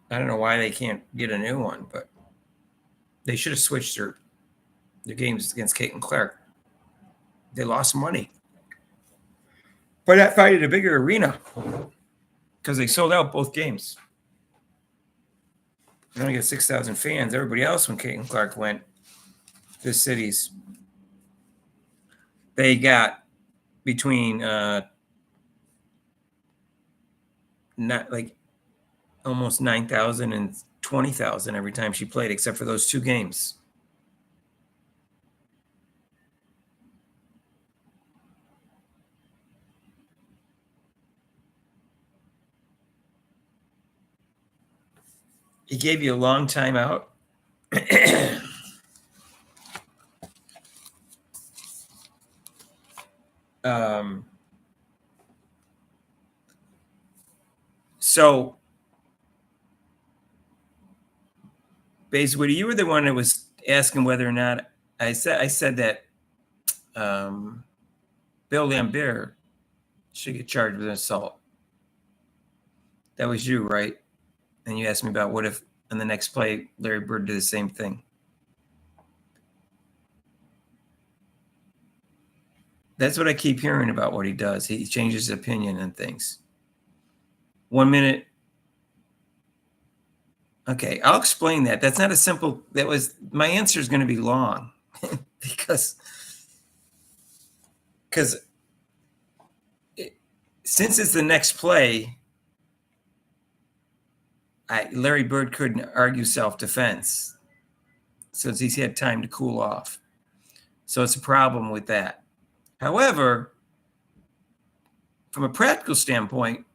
I don't know why they can't get a new one, but they should have switched their games against Caitlin Clark. They lost money. But that fight at a bigger arena because they sold out both games. They only got 6,000 fans. Everybody else, when Caitlin Clark went to cities, they got between not like almost 9,000 and 20,000 every time she played, except for those two games. He gave you a long time out. So basically, you were the one that was asking whether or not I said that Bill Laimbeer should get charged with assault. That was you, right? And you asked me about what if in the next play Larry Bird did the same thing. That's what I keep hearing about what he does. He changes his opinion and things. 1 minute. Okay, I'll explain that. That's not a simple. My answer is going to be long because since it's the next play, Larry Bird couldn't argue self-defense since he's had time to cool off. So it's a problem with that. However, from a practical standpoint,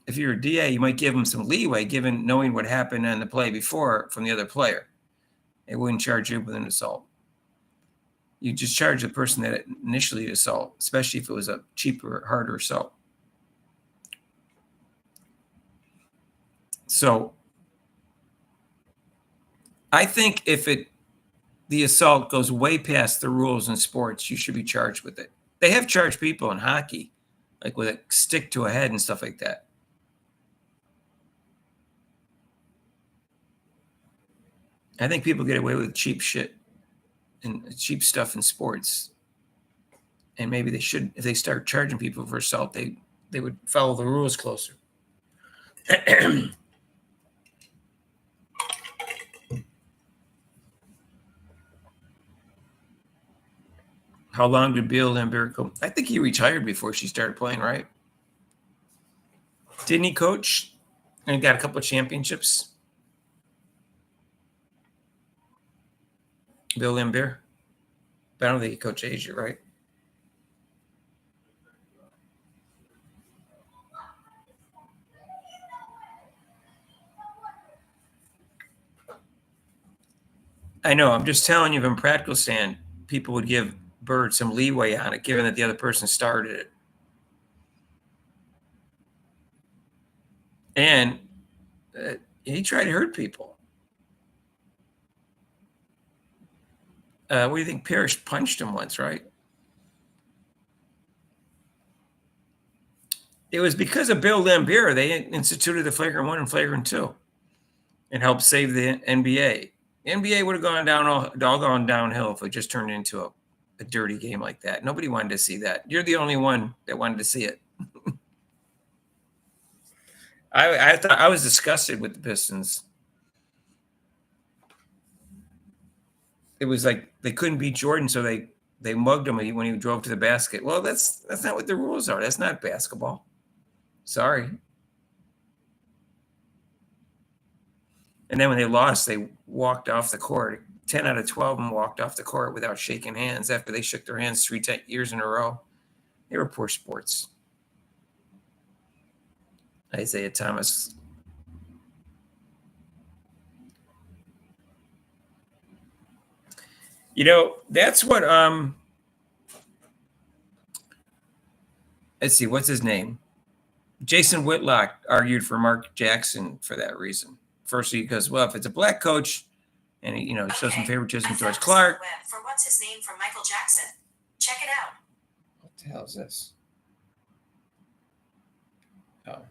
if you're a DA, you might give him some leeway, given knowing what happened on the play before from the other player. They wouldn't charge you with an assault. You just charge the person that initially assault, especially if it was a cheaper, harder assault. So I think if the assault goes way past the rules in sports, you should be charged with it. They have charged people in hockey, like with a stick to a head and stuff like that. I think people get away with cheap shit and cheap stuff in sports. And maybe they should, if they start charging people for assault, they would follow the rules closer. How long did Bill Laimbeer go? I think he retired before she started playing, right? Didn't he coach and got a couple of championships? Bill Laimbeer? But I don't think he coached Asia, right? I know. I'm just telling you from practical stand, people would give Bird some leeway on it, given that the other person started it. And he tried to hurt people. What do you think? Parrish punched him once, right? It was because of Bill Laimbeer they instituted the flagrant 1 and flagrant 2 and helped save the NBA. The NBA would have gone down all gone downhill if it just turned into a dirty game like that. Nobody wanted to see that. You're the only one that wanted to see it. I thought I was disgusted with the Pistons. It was like they couldn't beat Jordan, so they mugged him when he drove to the basket. Well, that's not what the rules are. That's not basketball. Sorry. And then when they lost, they walked off the court. 10 out of 12 of them walked off the court without shaking hands after they shook their hands 3 years in a row. They were poor sports. Isaiah Thomas. You know, that's what let's see, what's his name? Jason Whitlock argued for Mark Jackson for that reason. Firstly, because well, if it's a black coach and he, shows some favoritism towards Clark. For what's his name from Michael Jackson. Check it out. What the hell is this? Oh.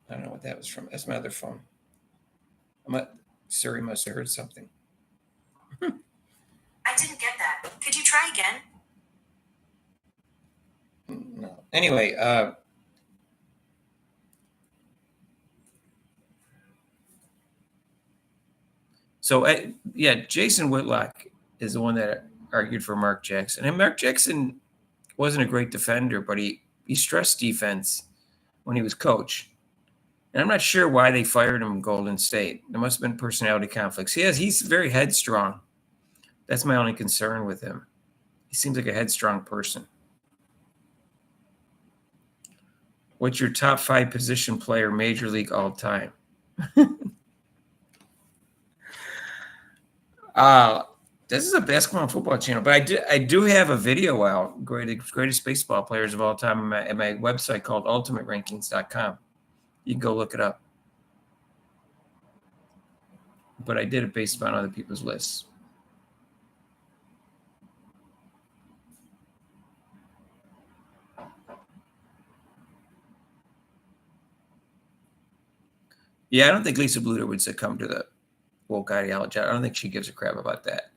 I don't know what that was from. That's my other phone. Siri must have heard something. I didn't get that. Could you try again? No. Anyway, Jason Whitlock is the one that argued for Mark Jackson. And Mark Jackson wasn't a great defender, but he stressed defense when he was coach. And I'm not sure why they fired him in Golden State. There must have been personality conflicts. He's very headstrong. That's my only concern with him. He seems like a headstrong person. What's your top 5 position player Major League all time? This is a basketball and football channel, but I do have a video out, greatest baseball players of all time at my website called ultimaterankings.com. You can go look it up. But I did it based on other people's lists. Yeah, I don't think Lisa Bluter would succumb to the woke ideology. I don't think she gives a crap about that.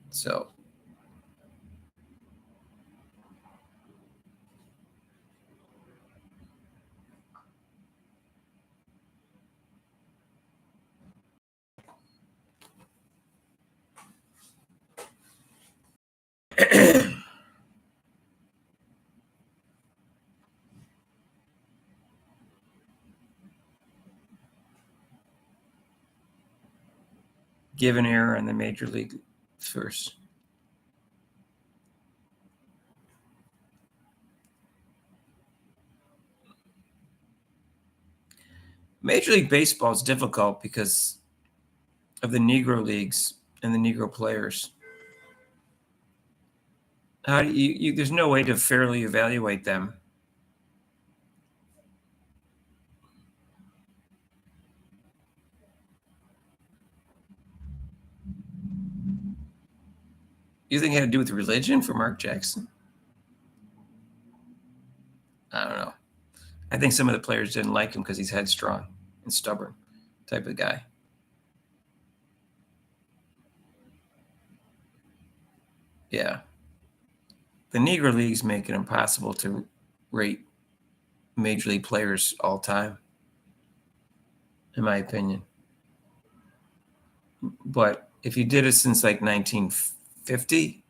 So. Give an error in the major league first. Major League Baseball is difficult because of the Negro leagues and the Negro players. How do you there's no way to fairly evaluate them. You think it had to do with religion for Mark Jackson? I don't know. I think some of the players didn't like him because he's headstrong and stubborn type of guy. Yeah. The Negro Leagues make it impossible to rate major league players all time, in my opinion. But if you did it since like 1950,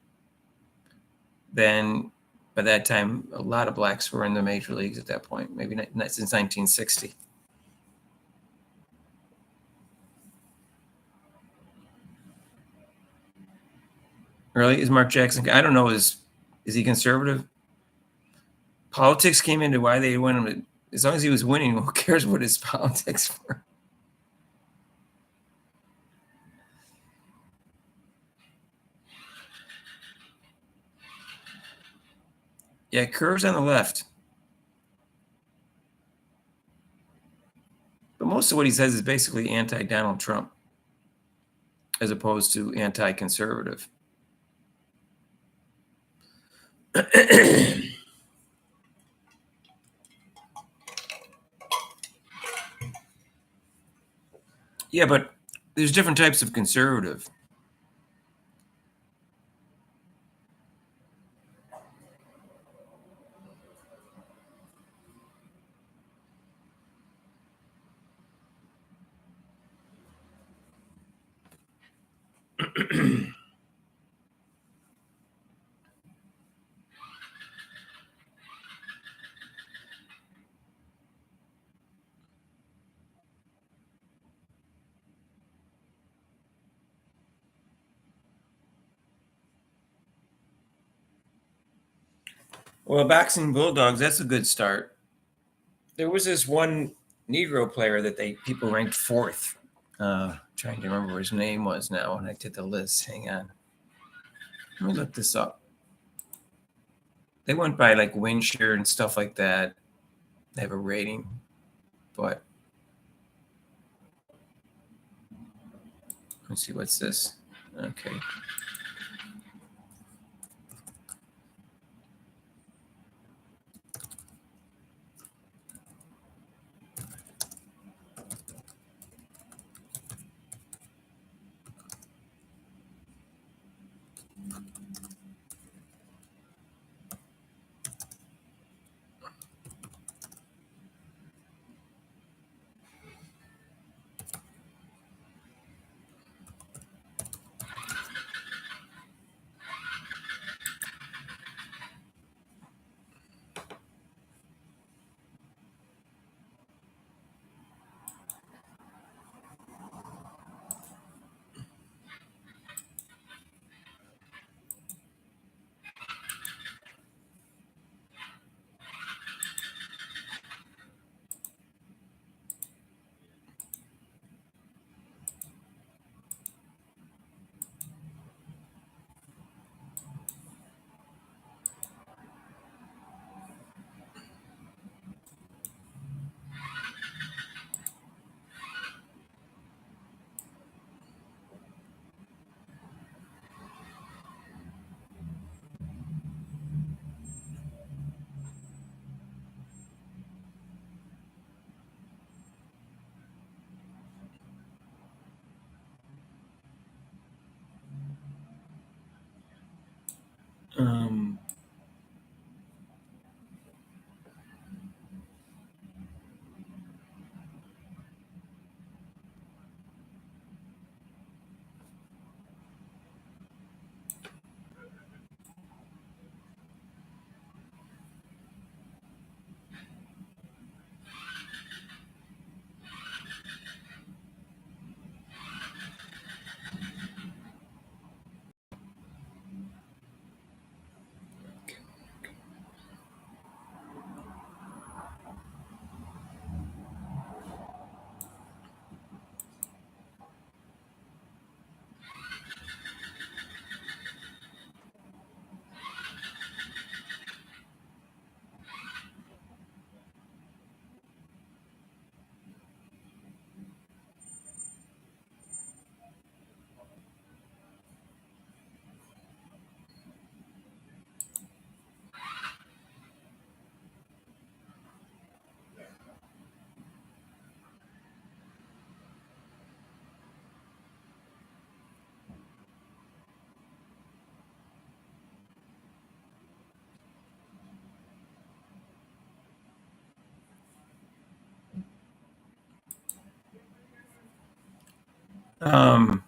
then by that time, a lot of blacks were in the major leagues at that point, maybe not since 1960. Really? Is Mark Jackson? I don't know. Is he conservative? Politics came into why they wanted him to. As long as he was winning, who cares what his politics were? Yeah, Kerr's on the left. But most of what he says is basically anti-Donald Trump, as opposed to anti-conservative. Yeah, but there's different types of conservative. Well, boxing bulldogs, that's a good start. There was this one Negro player that people ranked fourth. Trying to remember what his name was now when I did the list. Hang on. Let me look this up. They went by like win share and stuff like that. They have a rating, but let's see, what's this? Okay. Um, Your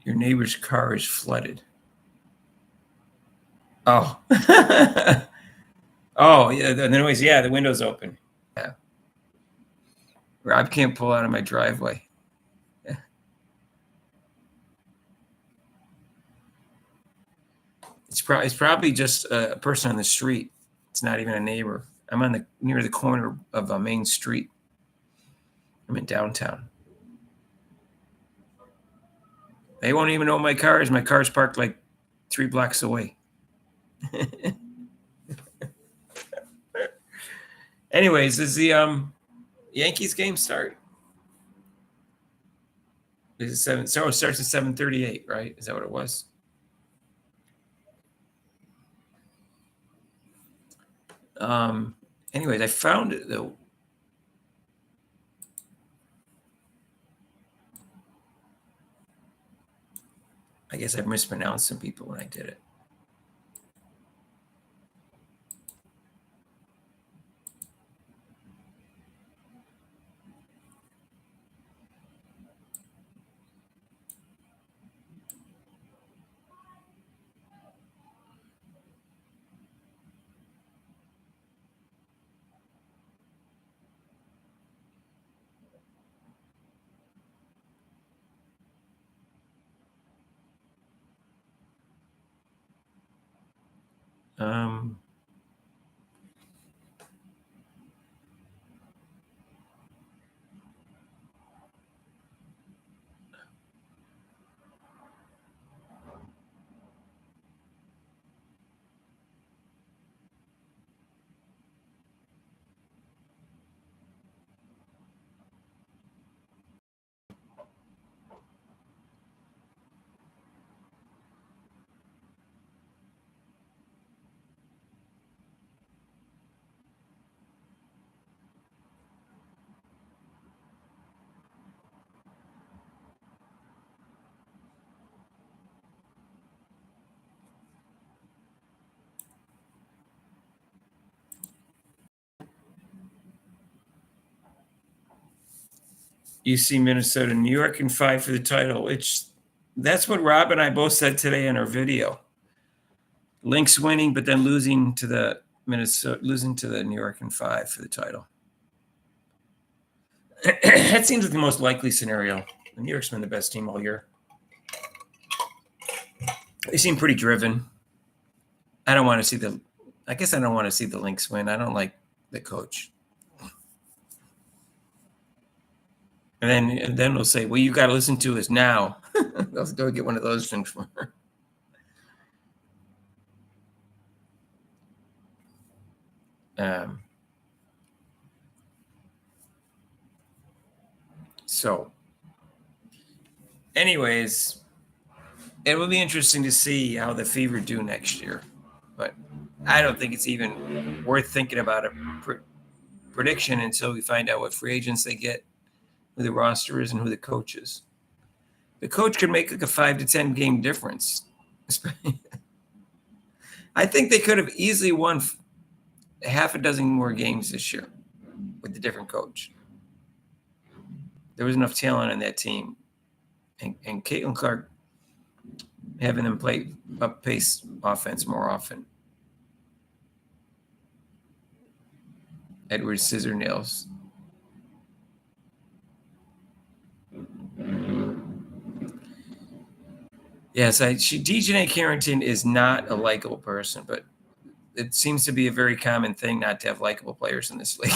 neighbor's car is flooded. Oh. Oh, yeah, the noise. Yeah, the window's open. Yeah. Rob can't pull out of my driveway. Yeah. It's probably just a person on the street. It's not even a neighbor. I'm near the corner of a main street. I'm in downtown. They won't even know my car is. My car's parked like 3 blocks away. Anyways, does the Yankees game start? Is it 7? So it starts at 7:38, right? Is that what it was? Anyways, I found it though. I guess I mispronounced some people when I did it. Um, you see Minnesota, New York, and 5 for the title. That's what Rob and I both said today in our video. Lynx winning, but then losing to the New York and 5 for the title. That seems like the most likely scenario. New York's been the best team all year. They seem pretty driven. I don't want to see I guess I don't want to see the Lynx win. I don't like the coach. And then they'll say, well, you got to listen to us now. They'll go get one of those things for her. So, anyways, it will be interesting to see how the Fever do next year. But I don't think it's even worth thinking about a prediction until we find out what free agents they get, who the roster is, and who the coach is. The coach could make like a 5 to 10 game difference. I think they could have easily won half a dozen more games this year with the different coach. There was enough talent on that team. And Caitlin Clark having them play up-pace offense more often. Edward Scissornails. Yes, Dejanay Carrington is not a likable person, but it seems to be a very common thing not to have likable players in this league.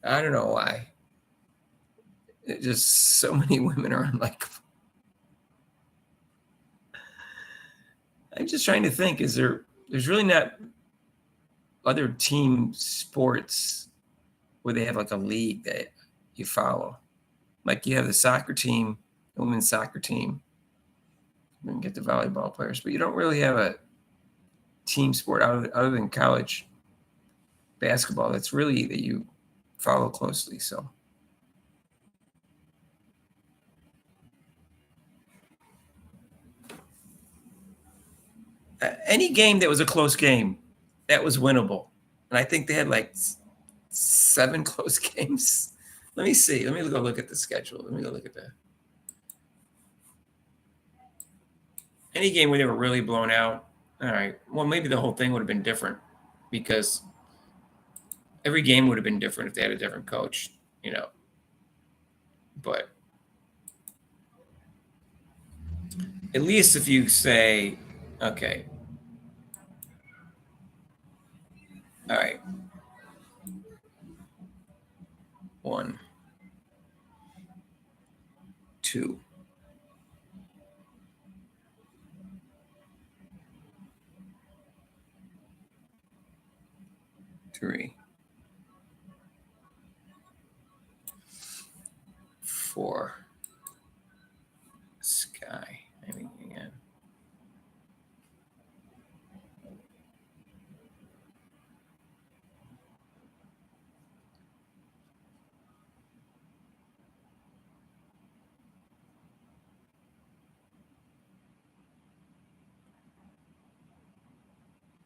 I don't know why. Just so many women are unlikable. I'm just trying to think, there's really not other team sports where they have like a league that you follow. Like you have the soccer team, the women's soccer team, you can get the volleyball players, but you don't really have a team sport other than college basketball that's really that you follow closely. So Any game that was a close game, that was winnable. And I think they had like 7 close games. Let me see. Let me go look at the schedule. Let me go look at that. Any game where they were really blown out. All right. Well, maybe the whole thing would have been different because every game would have been different if they had a different coach, you know. But at least if you say, okay, all right, 1, 2, 3, 4, Sky. I mean, again.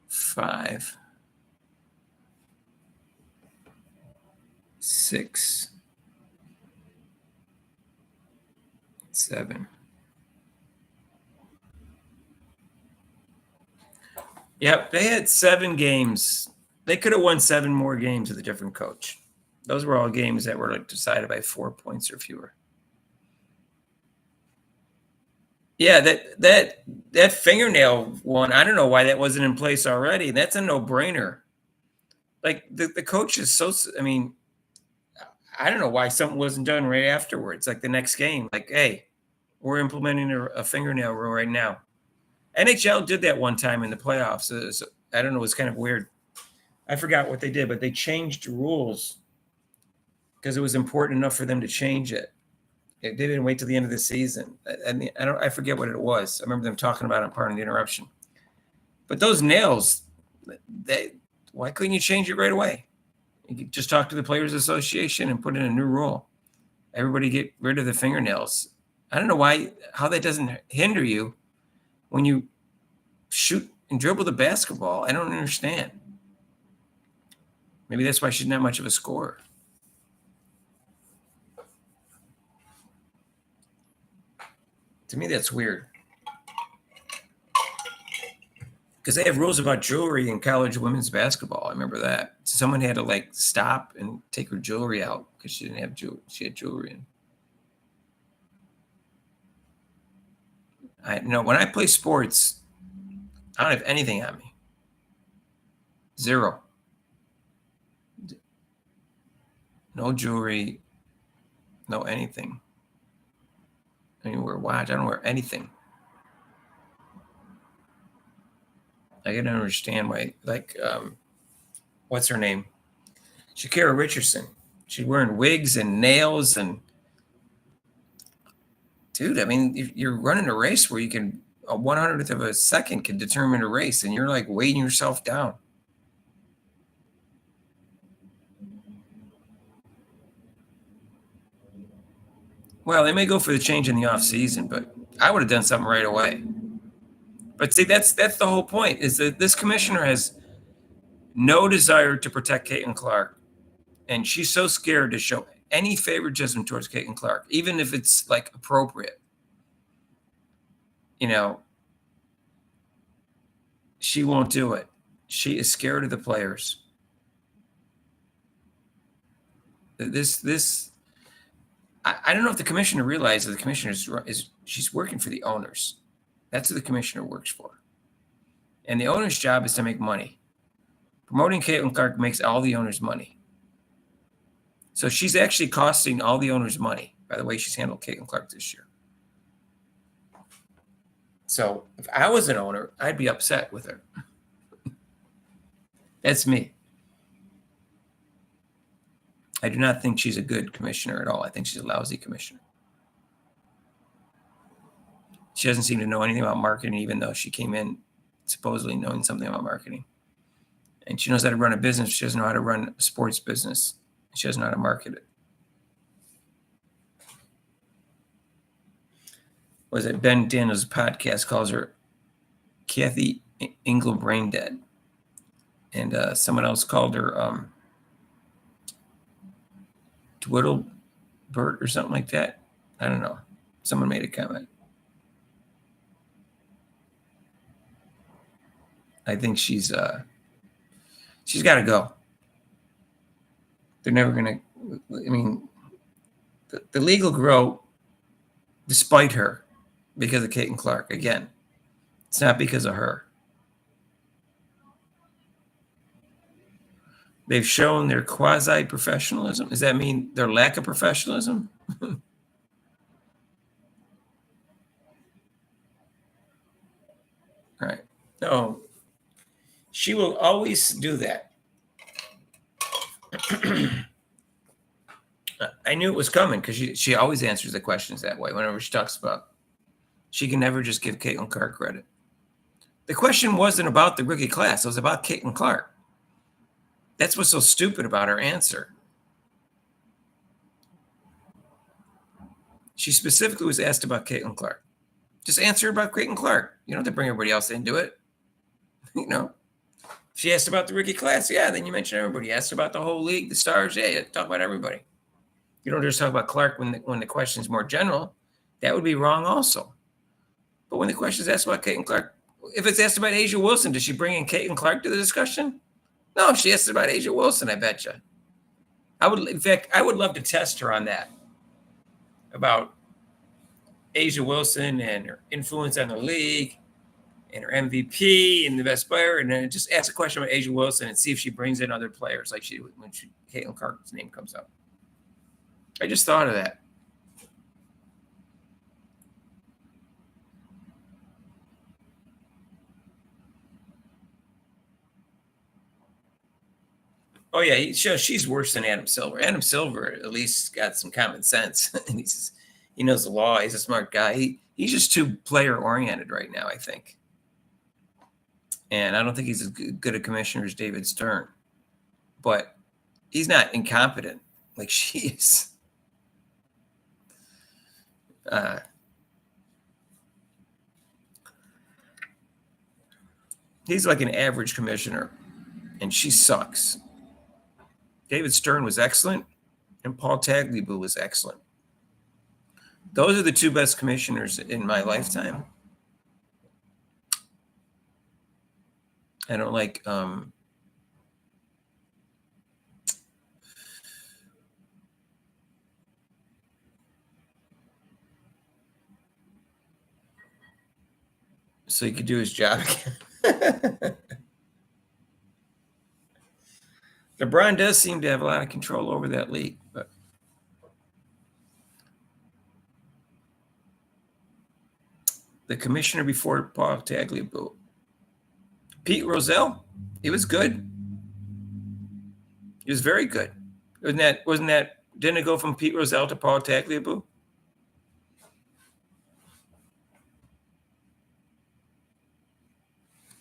Five, 6, 7. Yep, they had 7 games. They could have won 7 more games with a different coach. Those were all games that were like decided by 4 points or fewer. Yeah, that fingernail one, I don't know why that wasn't in place already. That's a no-brainer. Like the coach is so, I mean, I don't know why something wasn't done right afterwards, like the next game. Like, hey, we're implementing a fingernail rule right now. NHL did that one time in the playoffs. So I don't know, it was kind of weird. I forgot what they did, but they changed the rules because it was important enough for them to change it. They didn't wait till the end of the season. I forget what it was. I remember them talking about it part of the interruption. But those nails, why couldn't you change it right away? You could just talk to the Players Association and put in a new rule. Everybody get rid of the fingernails. I don't know how that doesn't hinder you when you shoot and dribble the basketball. I don't understand. Maybe that's why she's not much of a scorer. To me, that's weird. Because they have rules about jewelry in college women's basketball. I remember that. Someone had to like stop and take her jewelry out because she didn't have jewelry. She had jewelry in. When I play sports, I don't have anything on me. 0. No jewelry. No anything. I don't wear a watch. I don't wear anything. I can understand why, like, what's her name? Shakira Richardson. She's wearing wigs and nails and, dude, I mean, you're running a race where you can, a 100th of a second can determine a race, and you're like weighing yourself down. Well, they may go for the change in the off season, but I would have done something right away. But see, that's the whole point, is that this commissioner has no desire to protect Caitlin Clark. And she's so scared to show any favoritism towards Caitlin Clark, even if it's like appropriate. She won't do it. She is scared of the players. I don't know if the commissioner realizes the commissioner she's working for the owners. That's who the commissioner works for. And the owner's job is to make money. Promoting Caitlin Clark makes all the owners money. So she's actually costing all the owners money by the way she's handled Caitlin Clark this year. So if I was an owner, I'd be upset with her. That's me. I do not think she's a good commissioner at all. I think she's a lousy commissioner. She doesn't seem to know anything about marketing, even though she came in supposedly knowing something about marketing. And she knows how to run a business. She doesn't know how to run a sports business. She doesn't know how to market it. Was it Ben Daniels' podcast calls her Kathy Ingle Brain Dead. And someone else called her Twiddlebert or something like that. I don't know. Someone made a comment. I think she's got to go. They're never going to. I mean, the league will grow despite her because of Caitlin Clark. Again, it's not because of her. They've shown their quasi-professionalism. Does that mean their lack of professionalism? All right. No, she will always do that. I knew it was coming because she always answers the questions that way. Whenever she talks about, she can never just give Caitlin Clark credit. The question wasn't about the rookie class. It was about Caitlin Clark. That's what's so stupid about her answer. She specifically was asked about Caitlin Clark. Just answer about Caitlin Clark. You don't have to bring everybody else into it. You know, she asked about the rookie class. Yeah, then you mention everybody. Asked about the whole league, the stars. Yeah, talk about everybody. You don't just talk about Clark when the question is more general. That would be wrong also. But when the question is asked about Caitlin Clark, if it's asked about A'ja Wilson, does she bring in Caitlin Clark to the discussion? No, she asked about A'ja Wilson, I bet you. I would love to test her on that. About A'ja Wilson and her influence on the league and her MVP and the best player, and then just ask a question about A'ja Wilson and see if she brings in other players like when Caitlin Clark's name comes up. I just thought of that. Oh yeah, she's worse than Adam Silver. Adam Silver at least got some common sense, and he knows the law. He's a smart guy. He's just too player oriented right now, I think. And I don't think he's as good a commissioner as David Stern, but he's not incompetent like she is. He's like an average commissioner, and she sucks. David Stern was excellent, and Paul Tagliabue was excellent. Those are the two best commissioners in my lifetime. I don't like so he could do his job again. LeBron does seem to have a lot of control over that league, but the commissioner before Paul Tagliabue, Pete Rozelle, he was good. He was very good. Wasn't that didn't it go from Pete Rozelle to Paul Tagliabue?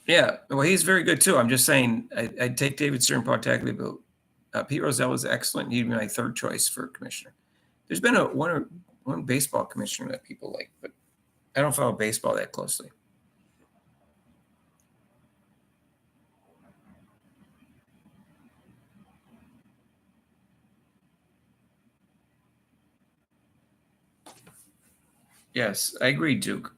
Yeah, well, he's very good too. I'm just saying, I'd take David Stern, Paul Tagliabue. Pete Rozelle was excellent. He'd be my third choice for commissioner. There's been one baseball commissioner that people like, but I don't follow baseball that closely. Yes, I agree, Duke.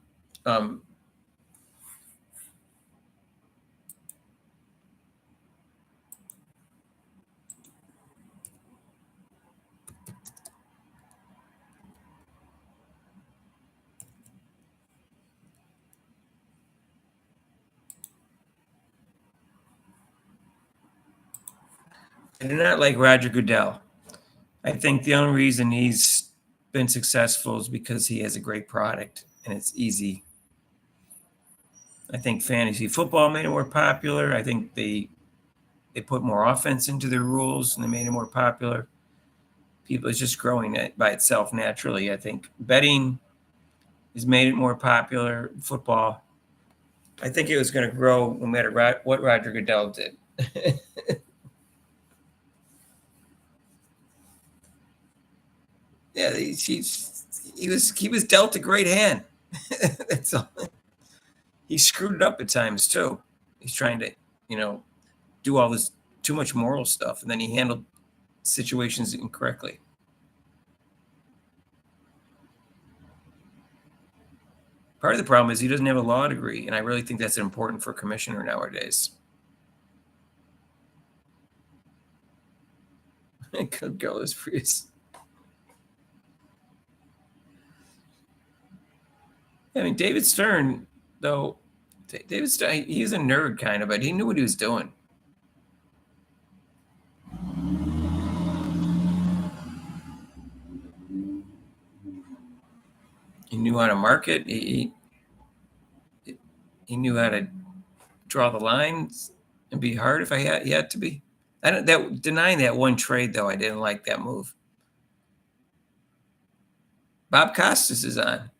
I do not like Roger Goodell. I think the only reason he's been successful is because he has a great product and it's easy. I think fantasy football made it more popular. I think they put more offense into their rules and they made it more popular. People, it's just growing by itself naturally. I think betting has made it more popular. Football, I think it was going to grow no matter what Roger Goodell did. Yeah, he was dealt a great hand. That's all. He screwed it up at times too. He's trying to, do all this too much moral stuff, and then he handled situations incorrectly. Part of the problem is he doesn't have a law degree, and I really think that's important for a commissioner nowadays. Good girl is freeze. I mean, David Stern, though, David Stern, he's a nerd kind of, but he knew what he was doing. He knew how to market. He knew how to draw the lines and be hard if he had to be. Denying that one trade, though, I didn't like that move. Bob Costas is on.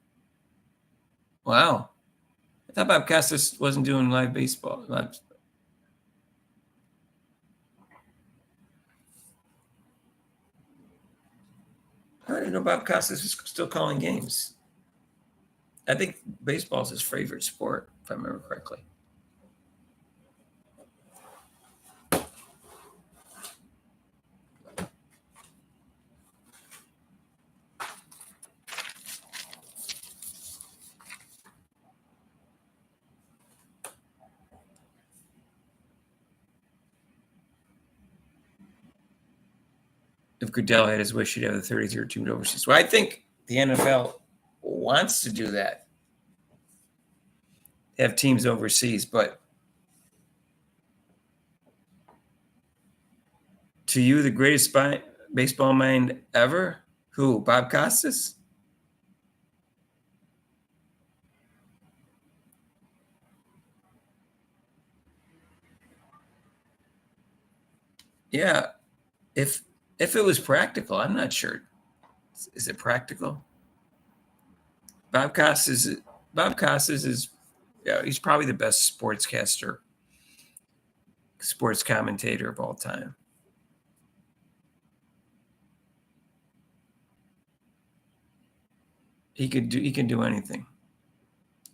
Wow. I thought Bob Costas wasn't doing live baseball. I didn't know Bob Costas was still calling games. I think baseball is his favorite sport, if I remember correctly. If Goodell had his wish, he'd have the 33rd team overseas. Well, I think the NFL wants to do that. Have teams overseas, but to you, the greatest baseball mind ever? Who? Bob Costas? Yeah. If it was practical, I'm not sure. Is it practical? Bob Costas is he's probably the best sports commentator of all time. He can do anything.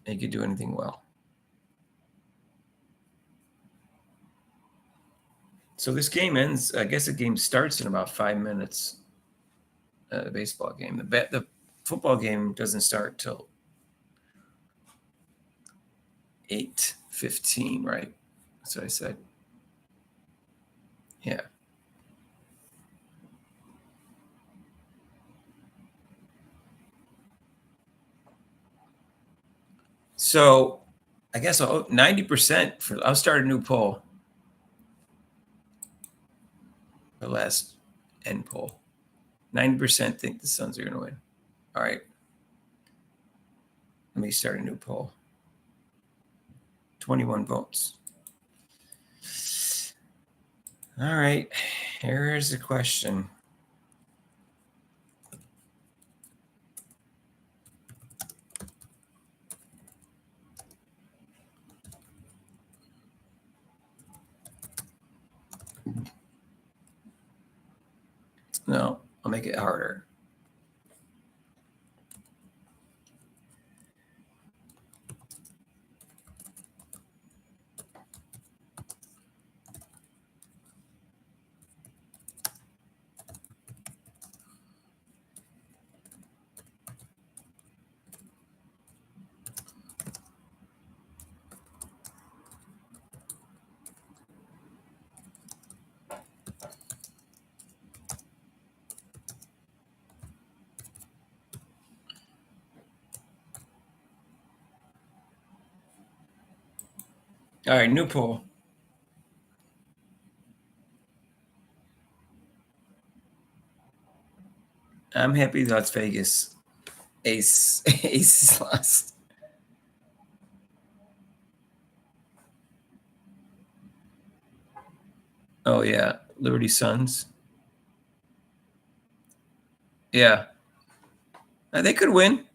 He could do anything well. So this game ends. I guess the game starts in about 5 minutes. The baseball game. The football game doesn't start till 8:15, right? That's what I said. Yeah. So I guess 90% I'll start a new poll. The last end poll. 90% think the Suns are going to win. All right. Let me start a new poll. 21 votes. All right. Here's the question. No, I'll make it harder. All right, new poll. I'm happy Las Vegas Ace lost. Oh yeah, Liberty Suns. Yeah, they could win.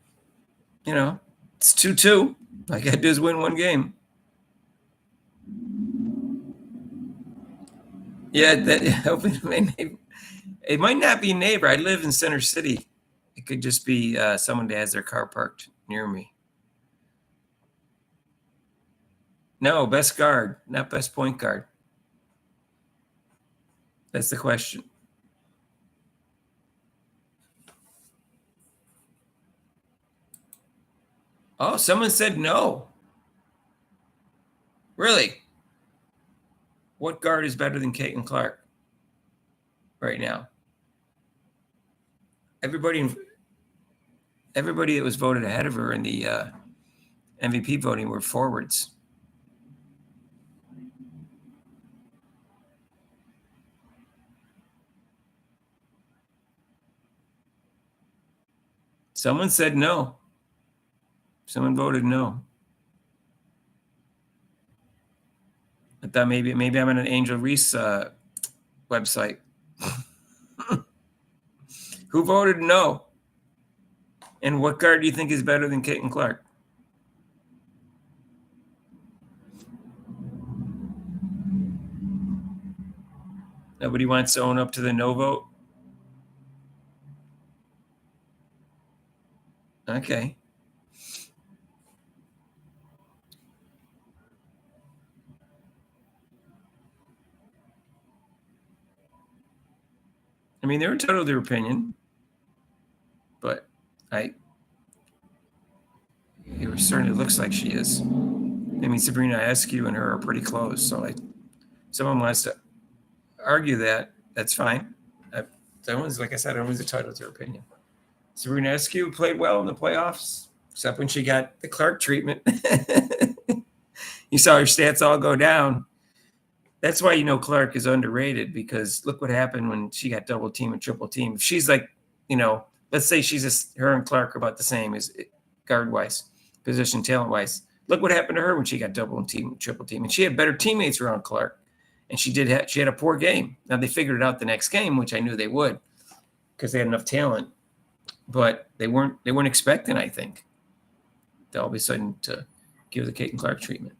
It's 2-2. All I got to do is win one game. Yeah, it might not be a neighbor. I live in Center City. It could just be someone that has their car parked near me. No, best guard, not best point guard. That's the question. Oh, someone said no. Really? What guard is better than Caitlin Clark right now? Everybody that was voted ahead of her in the MVP voting were forwards. Someone said no. Someone voted no. I thought maybe I'm on an Angel Reese website. Who voted no? And what guard do you think is better than Caitlin Clark? Nobody wants to own up to the no vote? Okay. I mean, they're entitled to their opinion, but it certainly looks like she is. I mean, Sabrina Askew and her are pretty close, so someone wants to argue that, that's fine. Everyone's, like I said, everyone's entitled to their opinion. Sabrina Askew played well in the playoffs, except when she got the Clark treatment. You saw her stats all go down. That's why Clark is underrated, because look what happened when she got double team and triple team. If she's like, let's say her and Clark are about the same as guard wise, position talent wise. Look what happened to her when she got double team and triple team, and she had better teammates around Clark, and she had a poor game. Now they figured it out the next game, which I knew they would, because they had enough talent, but they weren't expecting, I think, to all of a sudden to give the Caitlin Clark treatment.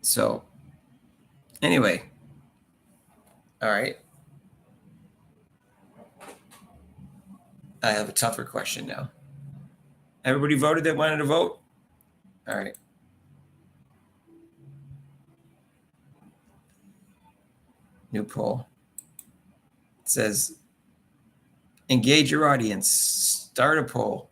So, anyway, all right. I have a tougher question now. Everybody voted that wanted to vote? All right. New poll. It says, engage your audience. Start a poll.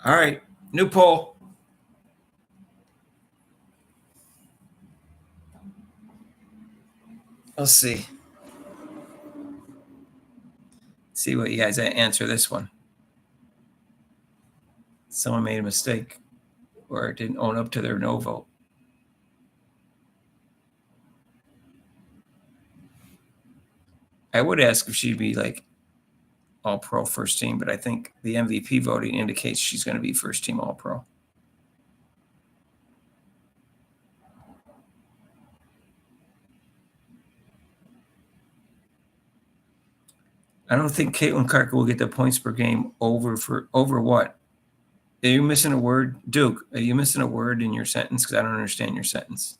All right, new poll. Let's see. See what you guys answer this one. Someone made a mistake or didn't own up to their no vote. I would ask if she'd be like all pro first team, but I think the MVP voting indicates she's going to be first team all pro. I don't think Caitlin Clark will get the points per game over what? Are you missing a word? Duke, are you missing a word in your sentence? Because I don't understand your sentence.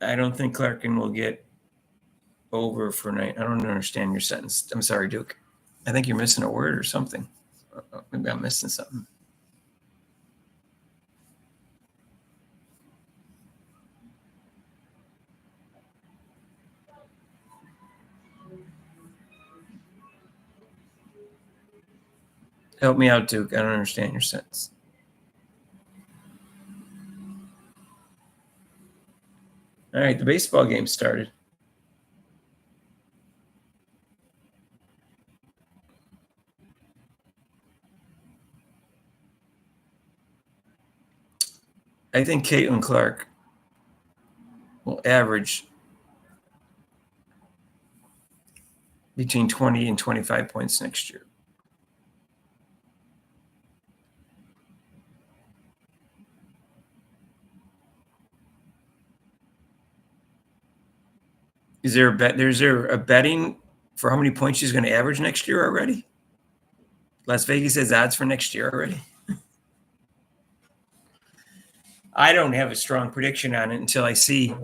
I don't think Clarkin will get over for night. I don't understand your sentence. I'm sorry, Duke. I think you're missing a word or something. Maybe I'm missing something. Help me out, Duke. I don't understand your sentence. All right, the baseball game started. I think Caitlin Clark average between 20 and 25 points next year. Is there a bet? Is there a betting for how many points she's going to average next year already? Las Vegas has odds for next year already. I don't have a strong prediction on it until I see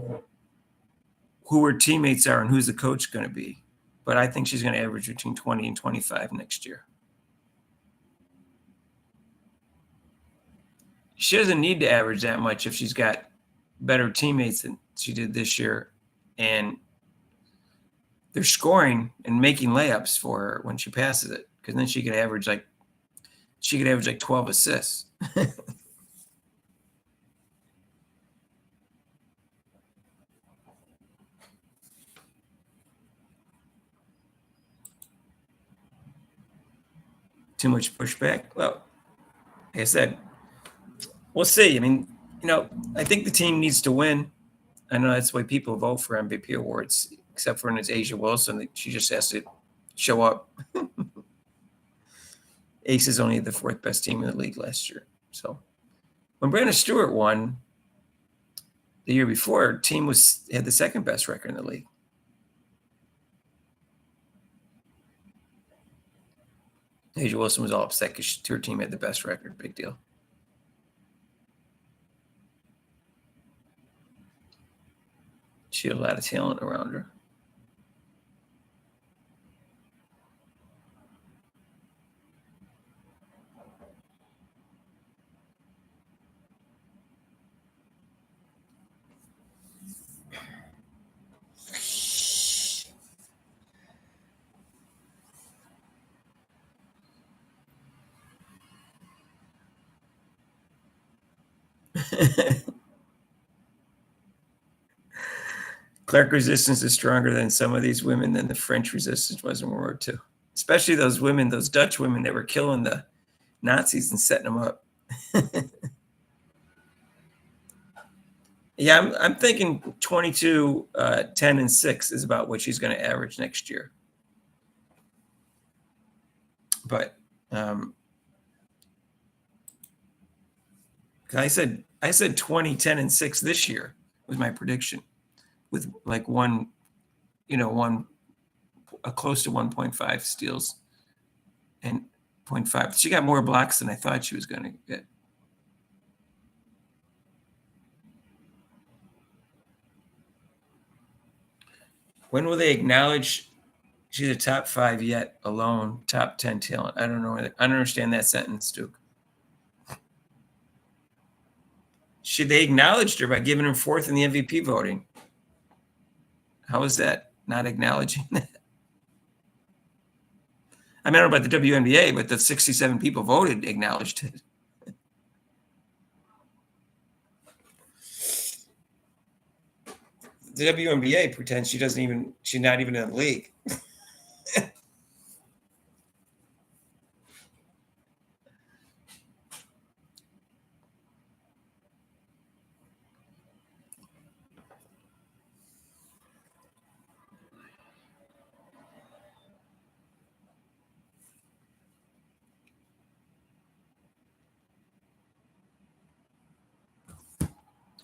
who her teammates are and who's the coach going to be. But I think she's going to average between 20 and 25 next year. She doesn't need to average that much if she's got better teammates than she did this year. And they're scoring and making layups for her when she passes it, because then she could average like 12 assists. Too much pushback? Well, like I said, we'll see. I mean, I think the team needs to win. I know that's why people vote for MVP awards, except for when it's A'ja Wilson. She just has to show up. Ace is only the fourth best team in the league last year. So when Breanna Stewart won the year before, her team had the second best record in the league. A'ja Wilson was all upset because her team had the best record. Big deal. She had a lot of talent around her. Clark resistance is stronger than some of these women than the French resistance was in World War II. Especially those women, those Dutch women that were killing the Nazis and setting them up. Yeah, I'm thinking 22, 10, and 6 is about what she's going to average next year. But I said 20, 10, and 6 this year was my prediction, with like close to 1.5 steals and 0.5. She got more blocks than I thought she was going to get. When will they acknowledge she's a top 5 yet alone, top 10 talent? I don't know. I don't understand that sentence, Duke. They acknowledged her by giving her 4th in the MVP voting. How is that not acknowledging that? I mean, I don't know about the WNBA, but the 67 people voted acknowledged it. The WNBA pretends she's not even in the league.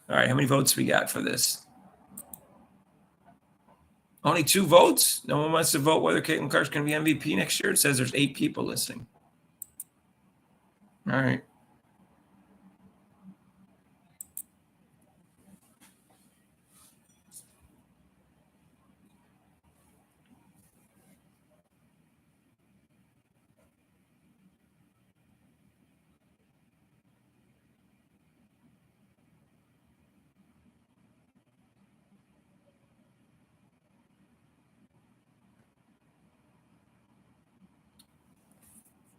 All right, how many votes we got for this? Only 2 votes? No one wants to vote whether Caitlin Clark's going to be MVP next year? It says there's 8 people listening. All right.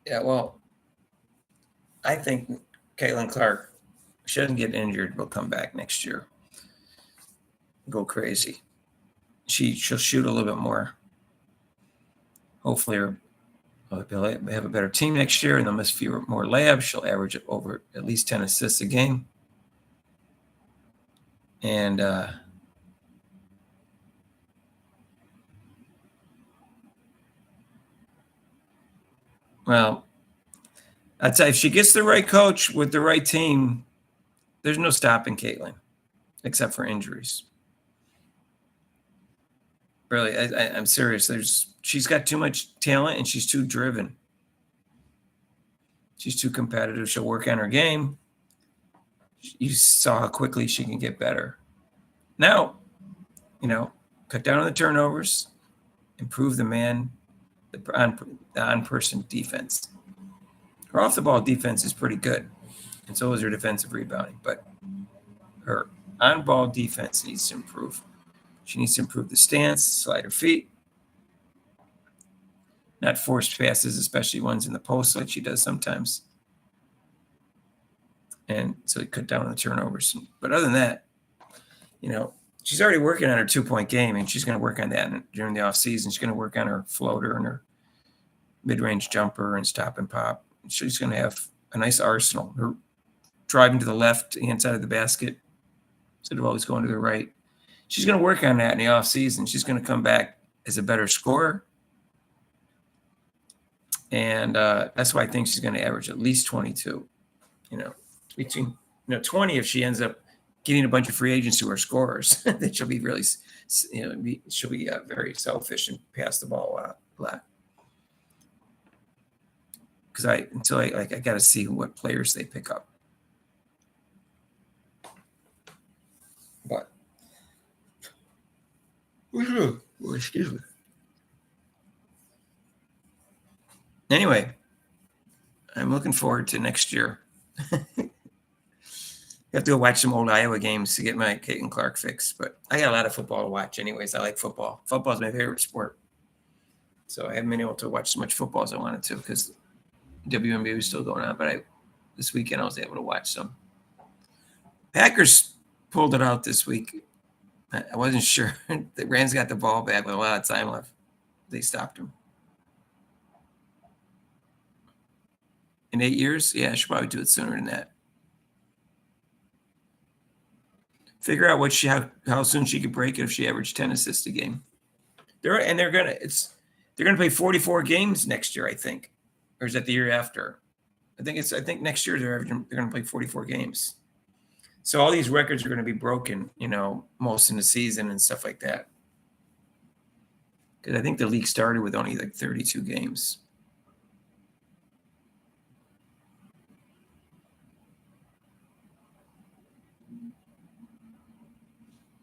Yeah, well, I think Caitlin Clark, she doesn't get injured, will come back next year. Go crazy. She'll shoot a little bit more. Hopefully, they'll have a better team next year, and they'll miss fewer more layups. She'll average over at least 10 assists a game. And Well, I'd say if she gets the right coach with the right team, there's no stopping Caitlin, except for injuries. Really, I'm serious. She's got too much talent and she's too driven. She's too competitive. She'll work on her game. You saw how quickly she can get better. Now, cut down on the turnovers, improve the on-person defense. Her off-the-ball defense is pretty good, and so is her defensive rebounding. But her on-ball defense needs to improve. She needs to improve the stance, slide her feet, not forced passes, especially ones in the post like she does sometimes. And so he cut down on the turnovers. But other than that, she's already working on her 2-point game, and she's going to work on that during the offseason. She's going to work on her floater and her mid-range jumper and stop and pop. She's going to have a nice arsenal. Her driving to the left-hand side of the basket instead of always going to the right. She's going to work on that in the offseason. She's going to come back as a better scorer. And that's why I think she's going to average at least 22. Between 20 if she ends up getting a bunch of free agents who are scorers. Then she'll be really, she'll be very selfish and pass the ball a lot. Because I got to see what players they pick up. But excuse me. Anyway, I'm looking forward to next year. I have to go watch some old Iowa games to get my Caitlin Clark fix, but I got a lot of football to watch anyways. I like football. Football is my favorite sport. So I haven't been able to watch as much football as I wanted to because WNBA was still going on, but this weekend I was able to watch some. Packers pulled it out this week. I wasn't sure. The Rams got the ball back with a lot of time left. They stopped them. In 8 years? Yeah, I should probably do it sooner than that. Figure out how soon she could break it if she averaged 10 assists a game. They're gonna play 44 games next year, I think, or is that the year after? I think next year they're gonna play 44 games. So all these records are gonna be broken, most in the season and stuff like that. Because I think the league started with only like 32 games.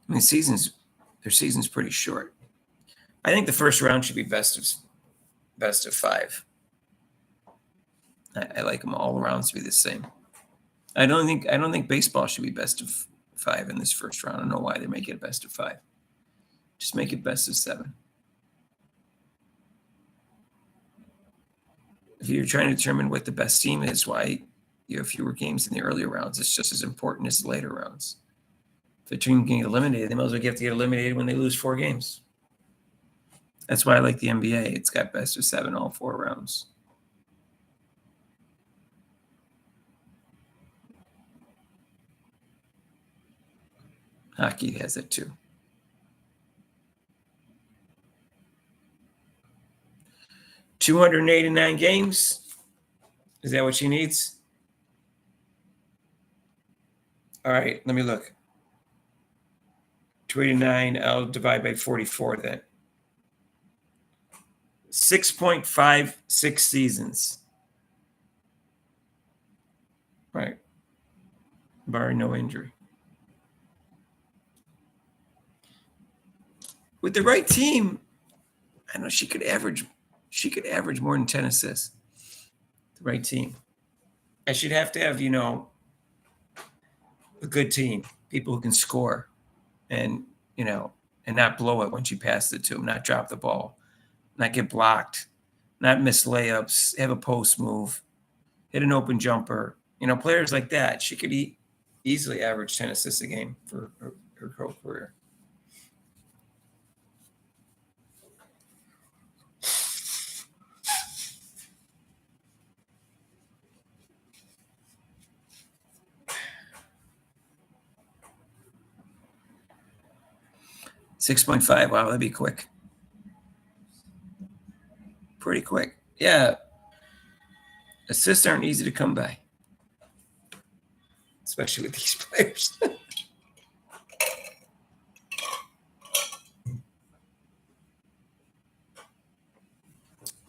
I mean, their season's pretty short. I think the first round should be best of 5. I like them all rounds to be the same. I don't think baseball should be best of 5 in this first round. I don't know why they make it best of 5. Just make it best of 7. If you're trying to determine what the best team is, why you have fewer games in the earlier rounds, it's just as important as the later rounds. If a team can get eliminated, they might as well have to get eliminated when they lose 4 games. That's why I like the NBA. It's got best of 7 all 4 rounds. Hockey has it too. 289 games. Is that what she needs? All right, let me look. 289, I'll divide by 44 then. 6.56 seasons. Right. Barring no injury. With the right team, I know she could average more than 10 assists. The right team. And she'd have to have, a good team, people who can score and not blow it when she passed it to them, not drop the ball, not get blocked, not miss layups, have a post move, hit an open jumper. Players like that, she could easily average 10 assists a game for her whole career. $6.5. Wow, that'd be quick. Pretty quick. Yeah. Assists aren't easy to come by, especially with these players.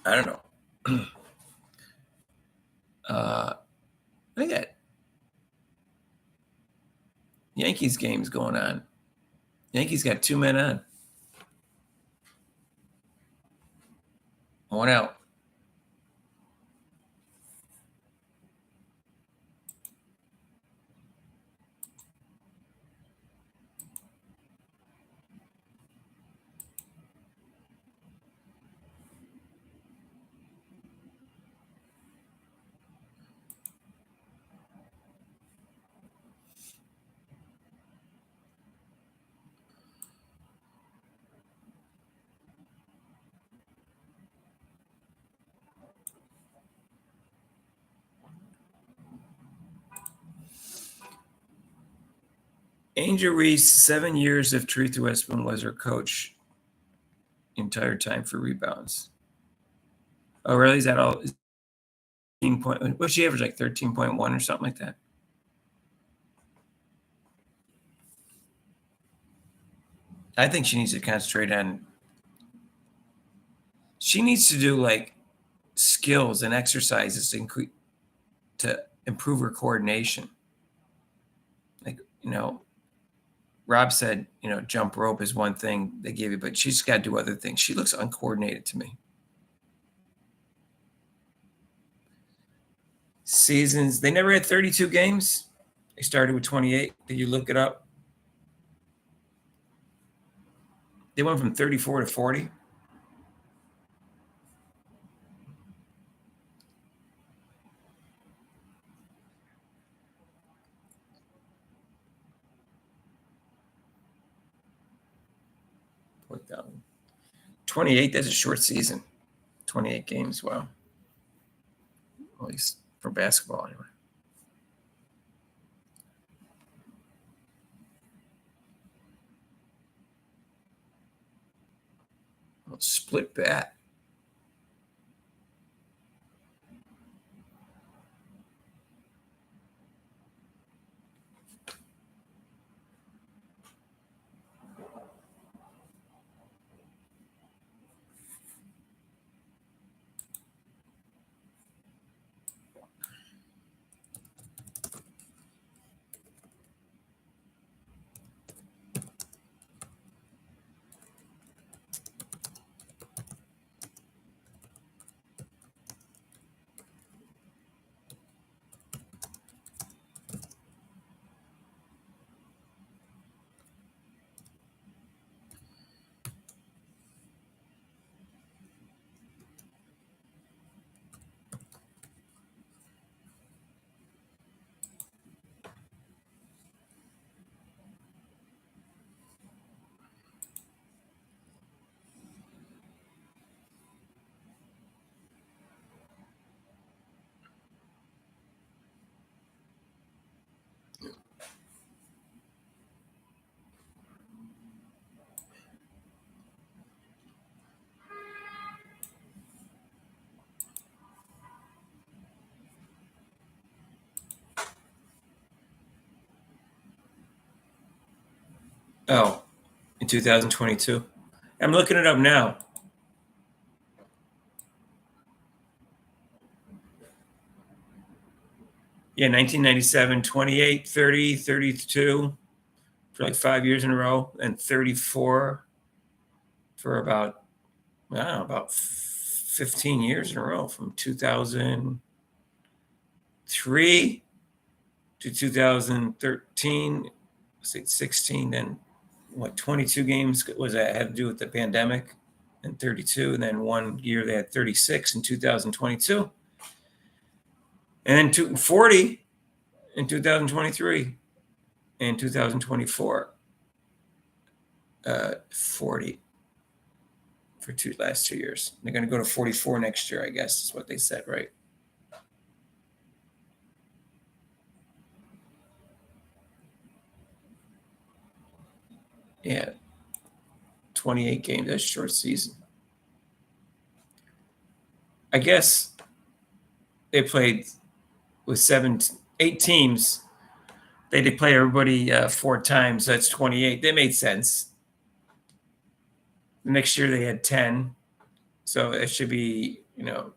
I don't know. Look at that. Yankees game's going on. Yankees got 2 men on. 1 out. Angel Reese, 7 years of Teresa Westman was her coach entire time for rebounds. Oh, really? Is that all? 13 what's she average, like 13.1 or something like that? I think she needs to concentrate on. She needs to do like skills and exercises to improve her coordination. Like, Rob said, jump rope is one thing they give you, but she's got to do other things. She looks uncoordinated to me. Seasons, they never had 32 games. They started with 28. Did you look it up? They went from 34 to 40. Put down 28. That's a short season. 28 games. Wow. At least for basketball, anyway. Well, split bat. Oh, in 2022. I'm looking it up now. Yeah, 1997, 28, 30, 32 for like 5 years in a row, and 34 for about, I don't know, about 15 years in a row from 2003 to 2013, 16, then what, 22 games was that had to do with the pandemic, and 32, and then 1 year they had 36 in 2022, and then 40 in 2023, and 2024, 40 for last 2 years. They're going to go to 44 next year, I guess is what they said, right? Yeah, 28 games. That's a short season. I guess they played with 8 teams. They did play everybody 4 times. That's 28. That made sense. The next year they had 10. So it should be, well,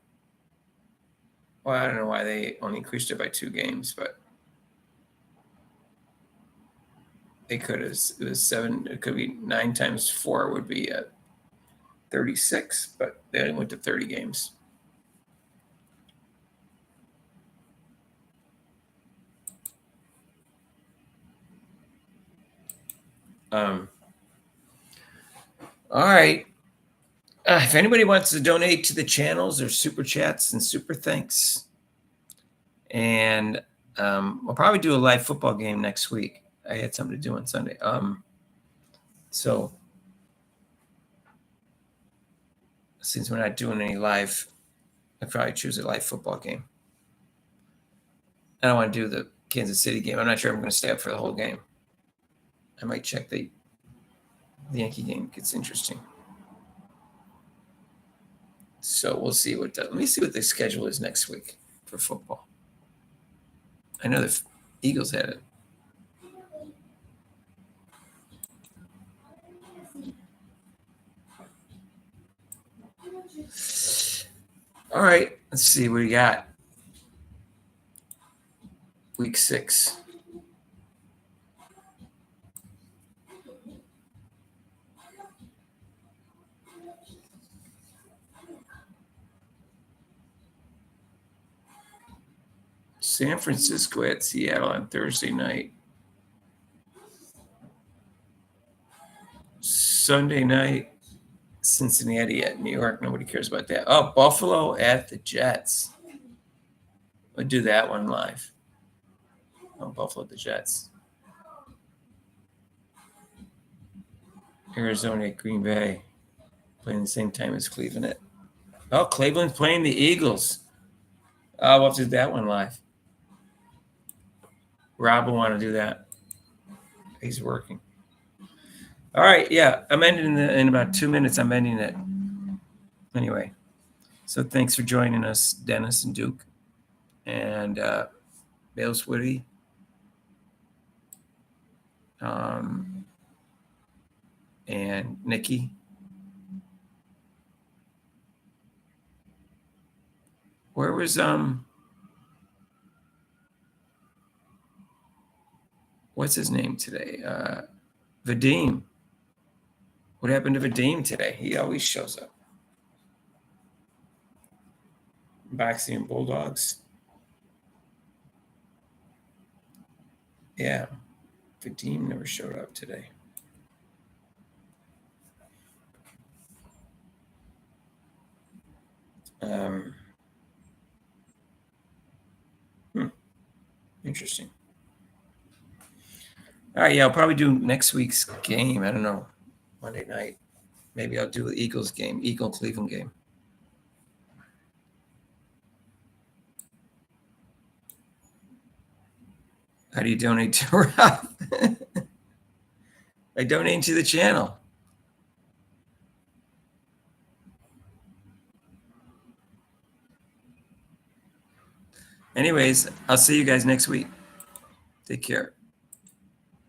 I don't know why they only increased it by 2 games, but they could have. It was 7. It could be 9 times 4 would be 36, but they only went to 30 games. All right. If anybody wants to donate to the channels, there's super chats and super thanks. And we'll probably do a live football game next week. I had something to do on Sunday. So since we're not doing any live, I'd probably choose a live football game. I don't want to do the Kansas City game. I'm not sure I'm going to stay up for the whole game. I might check the Yankee game. It's interesting. So we'll see let me see what the schedule is next week for football. I know the Eagles had it. All right, let's see what we got. Week 6. San Francisco at Seattle on Thursday night. Sunday night, Cincinnati at New York. Nobody cares about that. Oh, Buffalo at the Jets. We'll do that one live. Oh, Buffalo at the Jets. Arizona at Green Bay. Playing the same time as Cleveland at. Oh, Cleveland's playing the Eagles. We'll have to do that one live. Rob will want to do that. He's working. All right, yeah, I'm ending in about 2 minutes. I'm ending it. Anyway, so thanks for joining us, Dennis and Duke, and Bales Woody, and Nikki. Where was what's his name today? Vadim. What happened to Vadim today? He always shows up. Boxing and Bulldogs. Yeah. Vadim never showed up today. Interesting. All right, yeah, I'll probably do next week's game. I don't know, Monday night. Maybe I'll do the Eagles game, Eagle-Cleveland game. How do you donate to Rob? I donate to the channel. Anyways, I'll see you guys next week. Take care.